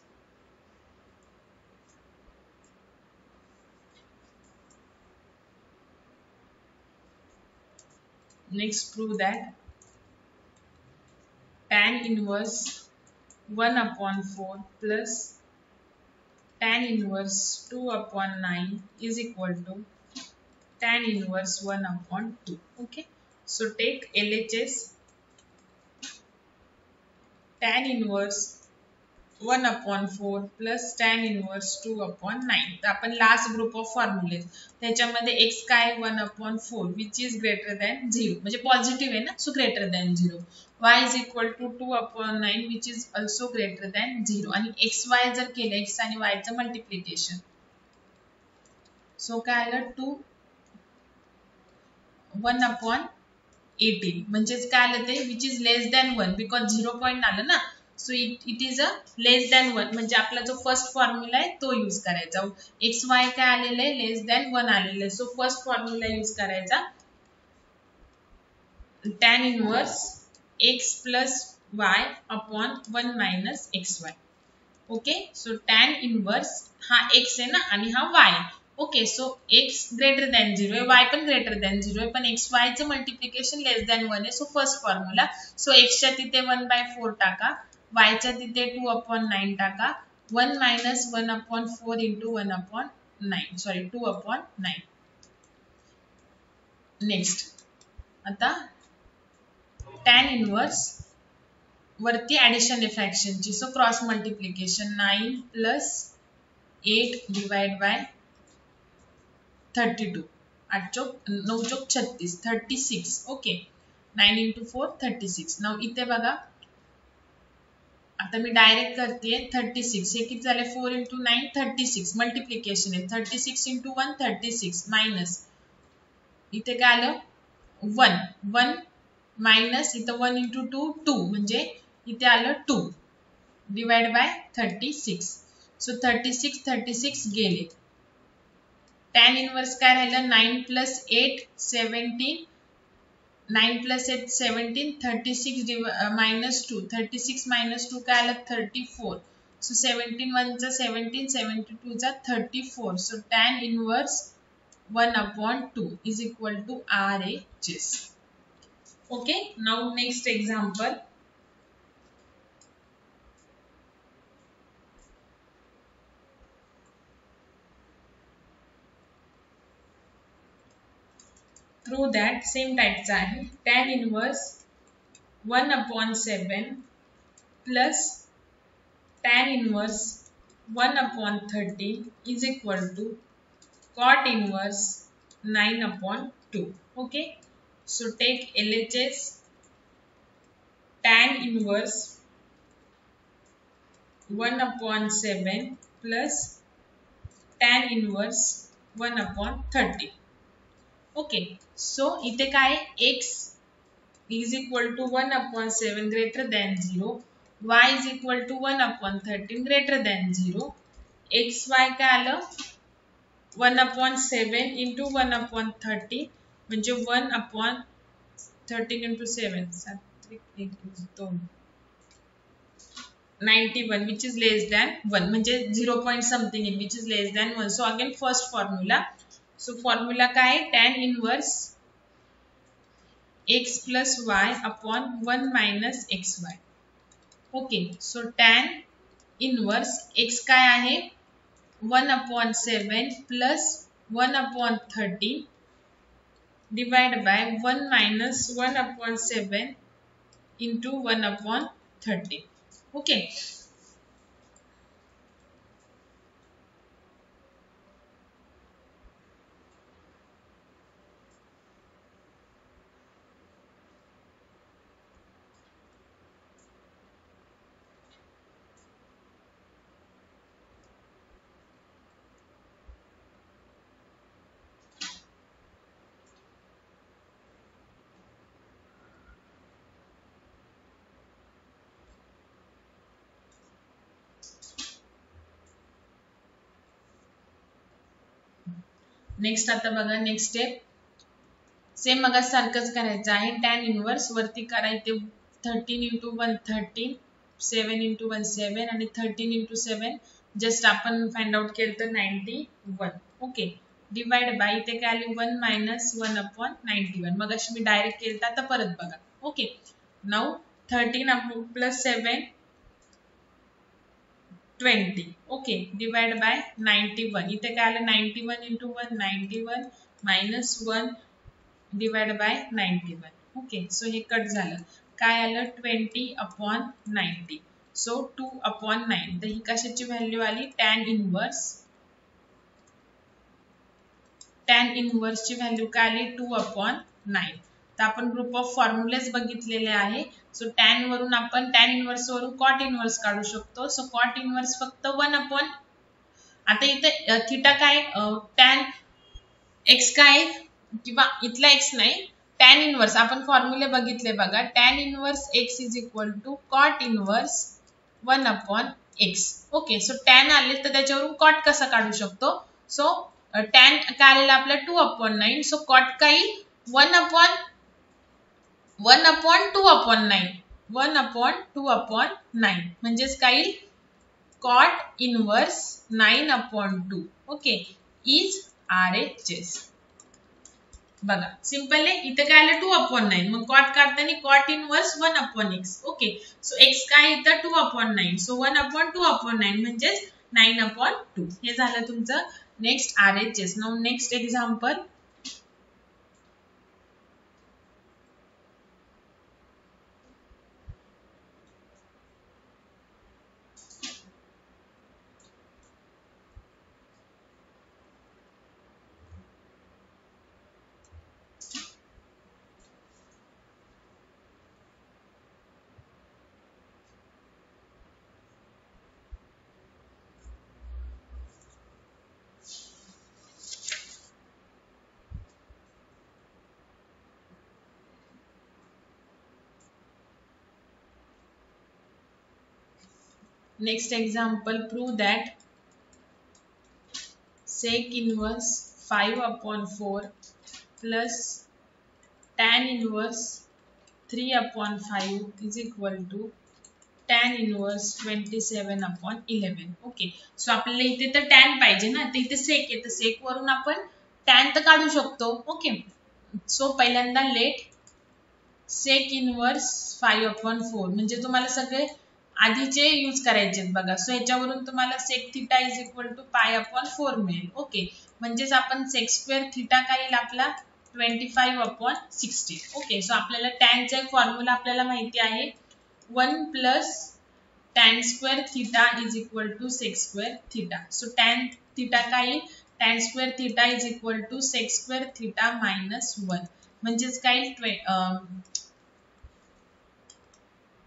prove that tan inverse 1/4 plus tan inverse 2/9 is equal to tan inverse 1/2. Okay, so take LHS. Tan inverse 1/4 plus tan inverse 2/9. तर आपण लास्ट ग्रुप ऑफ फॉर्म्युले त्याच्यामध्ये x काय 1/4 विच इज ग्रेटर दॅन 0 म्हणजे पॉझिटिव्ह आहे ना, so greater than 0. y is equal to 2/9 which is also greater than 0. आणि xy जर केलं x आणि y चं मल्टिप्लिकेशन, सो काय आलं 1/18 म्हणजेच काय आलं ते which is less than 1 because 0 point आलं ना. So it is a less than 1 म्हणजे आपला जो फर्स्ट फॉर्म्युला आहे तो यूज करायचा. एक्स वाय काय आलेलं आहे लेस दॅन 1 आलेलं आहे, सो फर्स्ट फॉर्म्युला यूज करायचा tan inverse x plus y upon 1 minus x Y. Okay, so tan inverse हा x आहे ना आणि हा y. Okay, so x greater than 0 आहे, y पण ग्रेटर दॅन 0 आहे, पण एक्स वाय चं मल्टिप्लिकेशन लेस दॅन 1 आहे, so first formula. So x च्या तिथे 1/4 टाका, y च्या तिथे 2/9 टाका, 1 मायनस 1/4 इंटू 1/9 सॉरी 2/9. नेक्स्ट आता tan इनवर्स वरती ऍडिशन आहे फ्रॅक्शनची, so cross multiplication 9 plus 8 divide by 32 8 चौक 9 चौक 36 36. Okay, 9 into 4 36. नाउ इथे बघा आता मी डायरेक्ट करते 36. हे किती झाले 4 × 9 36 मल्टिप्लिकेशन आहे 36 × 1 36 मायनस इथे काय आलं 1 1 मायनस इथं 1 × 2 2 म्हणजे इथे आलं 2 डिवाइड बाय 36. सो 36 36 गेले. tan इनवर्स काय राहिलं 9 + 8 17 9 + 8 17 36 -2 36 - 2 काय आलं 34. सो 17 1 चा 17 72 चा 34. So tan inverse 1/2 is equal to RHS. Okay, now next example. Prove that same typeचा आहे tan inverse 1/7 plus tan inverse 1/13 is equal to cot inverse 9/2. Okay, so take LHS. Tan inverse 1/7 plus tan inverse 1/13. Okay, so इथे काय x is equal to 1/7 greater than 0, y is equal to 1/13 greater than 0, xy काय आलं 1/7 into 1/13 म्हणजे 1/13 into 7 91 which is less than 1 म्हणजे 0 point something in which is less than 1. So again first formula. So formula काय tan inverse x plus y upon 1 minus xy. Okay, so tan inverse x काय आहे 1/7 plus 1/13 divided by 1 minus 1/7 into 1/13. Okay. Next आता बघा नेक्स्ट स्टेप सेम मग सारखंच करायचं आहे tan इनवर्स वरती करायचे 13 × 1 13 7 × 1 7 आणि 13 × 7 जस्ट आपण फाइंड आउट केलं तर 91. ओके, डिवाइड बाय इथे काय आली 1 minus 1/91. मग अशी मी डायरेक्ट केलं तर आता परत बघा. Okay, now 13 plus 7 20. Okay, divide by 91. इथे काय आलं 91 × 1 91 minus 1 divide bye 91. Okay, so हे कट झालं. काय आलं 20/90. सो 2/9. तर ही कशाची व्हॅल्यू आली tan इनवर्स. tan इनवर्स ची व्हॅल्यू काय आली 2/9. तर आपण ग्रुप ऑफ फॉर्म्युलेज बघितलेले आहे. सो tan वरून आपण tan इनवर्स वरून cot इनवर्स काढू शकतो. सो cot इनवर्स फक्त 1/, आता इथे थीटा काय tan x काय किंवा इथला x नाही tan इनवर्स आपण फॉर्म्युले बघितले बघा. tan inverse x is equal to cot inverse 1/x. Okay, so tan आले तर त्याच्यावरून cot कसा काढू शकतो. सो tan काय आलेला आपला 2/9. सो cot काय 1/2/9 1/2/9 म्हणजेच काय cot inverse 9/2. Okay, is RHS. बघा सिंपल आहे. इथे काय आलं 2/9. मग cot काढताना cot inverse 1/x. Okay, so x काय इथं 2/9. सो 1/2/9 म्हणजेच 9/2. हे झालं तुमचं next RHS. Now next example. Next example, prove that sec inverse 5/4 plus tan inverse 3/5 is equal to tan inverse 27/11. Okay, so आपल्याला इथे तर tan पाहिजे ना, तर इथे sec आहे, तर sec वरून आपण tan तर काढू शकतो. ओके, सो पहिल्यांदा लेट sec inverse 5/4 म्हणजे तुम्हाला सगळे आधीचे यूज करायचे बघा. सो याच्यावरून तुम्हाला sec theta is equal to π/4 मिळेल. ओके, म्हणजेच आपण sec स्क्वेअर थिटा काय येईल आपला 25/16. ओके, सो आपल्याला tan चा फॉर्म्युला आपल्याला माहिती आहे 1 plus tan square theta is equal to sec square theta. So tan theta काय येईल, tan square theta is equal to sec square theta minus 1 म्हणजेच काय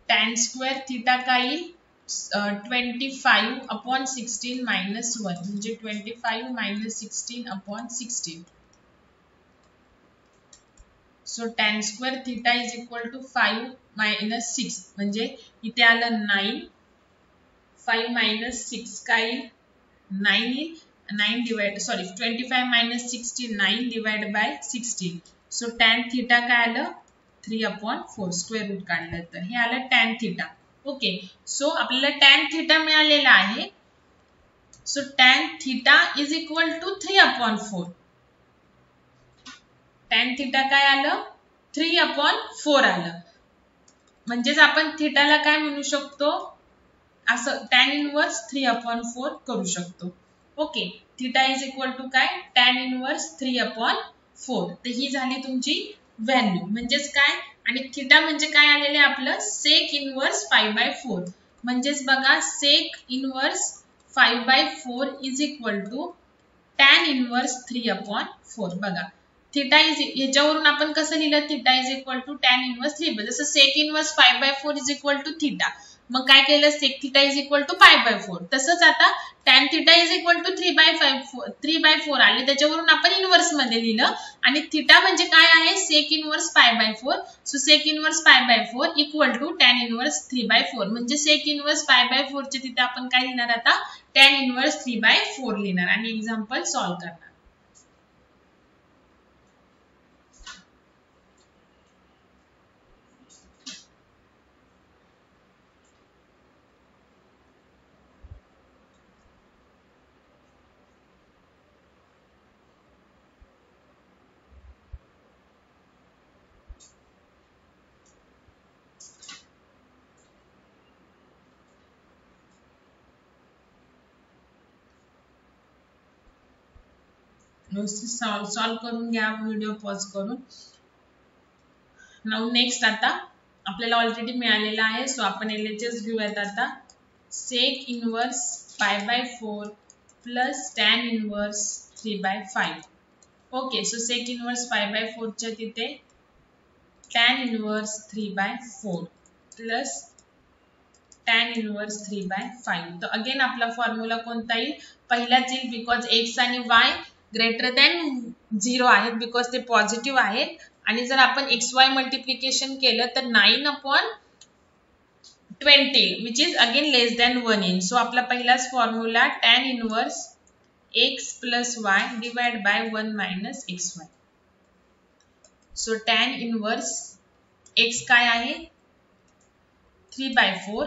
tan स्क्वेअर थिटा काय येईल 25/16 मायनस 1 म्हणजे 25 minus 16/16. So tan square theta is equal to 5 minus 6 म्हणजे इथे आलं 9, 5 मायनस 6 काय येईल 9 येईल, 9 divide 25 minus 16 9 divide by 16. So tan theta काय आलं 3/4 स्क्वेअर रूट काढलं तर हे आलं tan थिटा. ओके, सो आपल्याला tan थिटा मिळालेला आहे. So tan theta is equal to 3/4. tan theta काय आलं 3/4 आलं, म्हणजेच आपण थिटाला काय म्हणू शकतो, असं tan इनवर्स 3/4 करू शकतो. Okay, theta is equal to काय tan इनवर्स 3/4. तर ही झाली तुमची व्हॅल्यू. म्हणजेच काय, आणि थिटा म्हणजे काय आलेले आपलं sec इनवर्स 5/4. म्हणजेच बघा sec inverse 5/4 is equal to tan inverse 3/4. बघा थिटा इज, याच्यावरून आपण कसं लिहिलं, theta is equal to tan inverse 3, जसं sec inverse 5/4 is equal to theta, मग काय केलं sec theta is equal to π/4. तसंच आता tan theta is equal to 3/4 आले, त्याच्यावरून आपण इनवर्स मध्ये लिहिलं, आणि थिटा म्हणजे काय आहे sec inverse π/4. So sec inverse π/4 equal to tan inverse 3/4 म्हणजे sec इनवर्स π/4 चे तिथे आपण काय लिहिणार, आता tan इनवर्स 3/4 लिहिणार आणि एक्झाम्पल सॉल्व्ह करणार. सॉल्व करून घ्या, व्हिडिओ पॉज करून. नाउ नेक्स्ट आता आपल्याला ऑलरेडी मिळालेला आहे, सो आपण LHS घेऊयात आता. sec inverse π/4 plus tan inverse 3/5. Okay, so sec inverse π/4 च्या तिथे tan inverse 3/4 plus tan inverse 3/5. तर अगेन आपला फॉर्म्युला कोणता येईल, पहिलाच येईल, बिकॉज x आणि y ग्रेटर दॅन 0 आहेत, बिकॉज ते पॉझिटिव्ह आहेत. आणि जर आपण xy मल्टिप्लिकेशन केलं तर 9/20 which is again less than 1 येईल. सो आपला पहिलाच formula tan inverse x plus y divide by 1 minus xy. So tan inverse x काय आहे 3/4.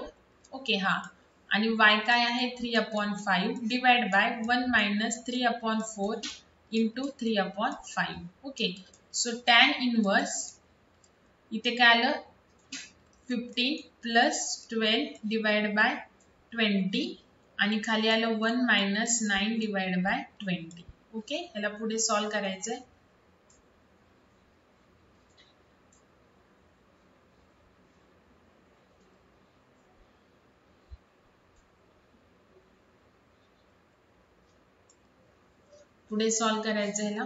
ओके, हा, आणि y काय आहे 3/5 divide by 1 minus 3/4 into 3/5. Okay, so tan inverse इथे काय आलं 15 प्लस 12 डिवाइड बाय 20 आणि खाली आलं 1 मायनस 9 डिवाइड बाय 20. ओके, याला पुढे सॉल्व करायचंय. पुढे सॉल्व करायचं ह्याला.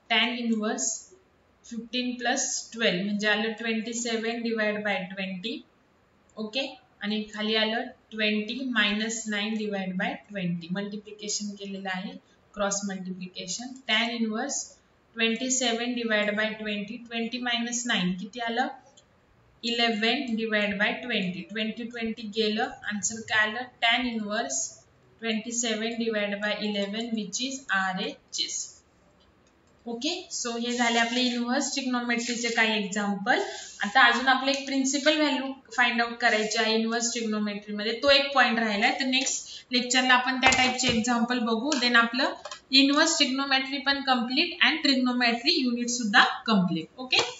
tan इनवर्स 15 प्लस 12 म्हणजे आलं 27 डिवाइड बाय 20. ओके, आणि खाली आलं 20 मायनस 9 डिवाइड बाय 20. मल्टिप्लिकेशन केलेलं आहे, cross multiplication. tan inverse 27 divide by 20, 20 minus 9 किती आलं 11 डिवाइड बाय 20. 20 गेलं. आन्सर काय आलं? tan inverse 27 divide by 11 which is RHS. Okay, so हे झाले आपले इनव्हर्स ट्रिग्नोमेट्रीचे काही एक्झाम्पल. आता अजून आपले एक प्रिन्सिपल व्हॅल्यू फाइंड आउट करायची आहे इनव्हर्स ट्रिग्नोमेट्री मध्ये, तो एक पॉइंट राहिलाय. तर नेक्स्ट लेक्चरला आपण त्या टाइपचे एक्झाम्पल बघू. देन आपलं इनव्हर्स ट्रिग्नोमेट्री पण कम्प्लीट अँड ट्रिग्नोमेट्री युनिट सुद्धा कम्प्लीट. ओके.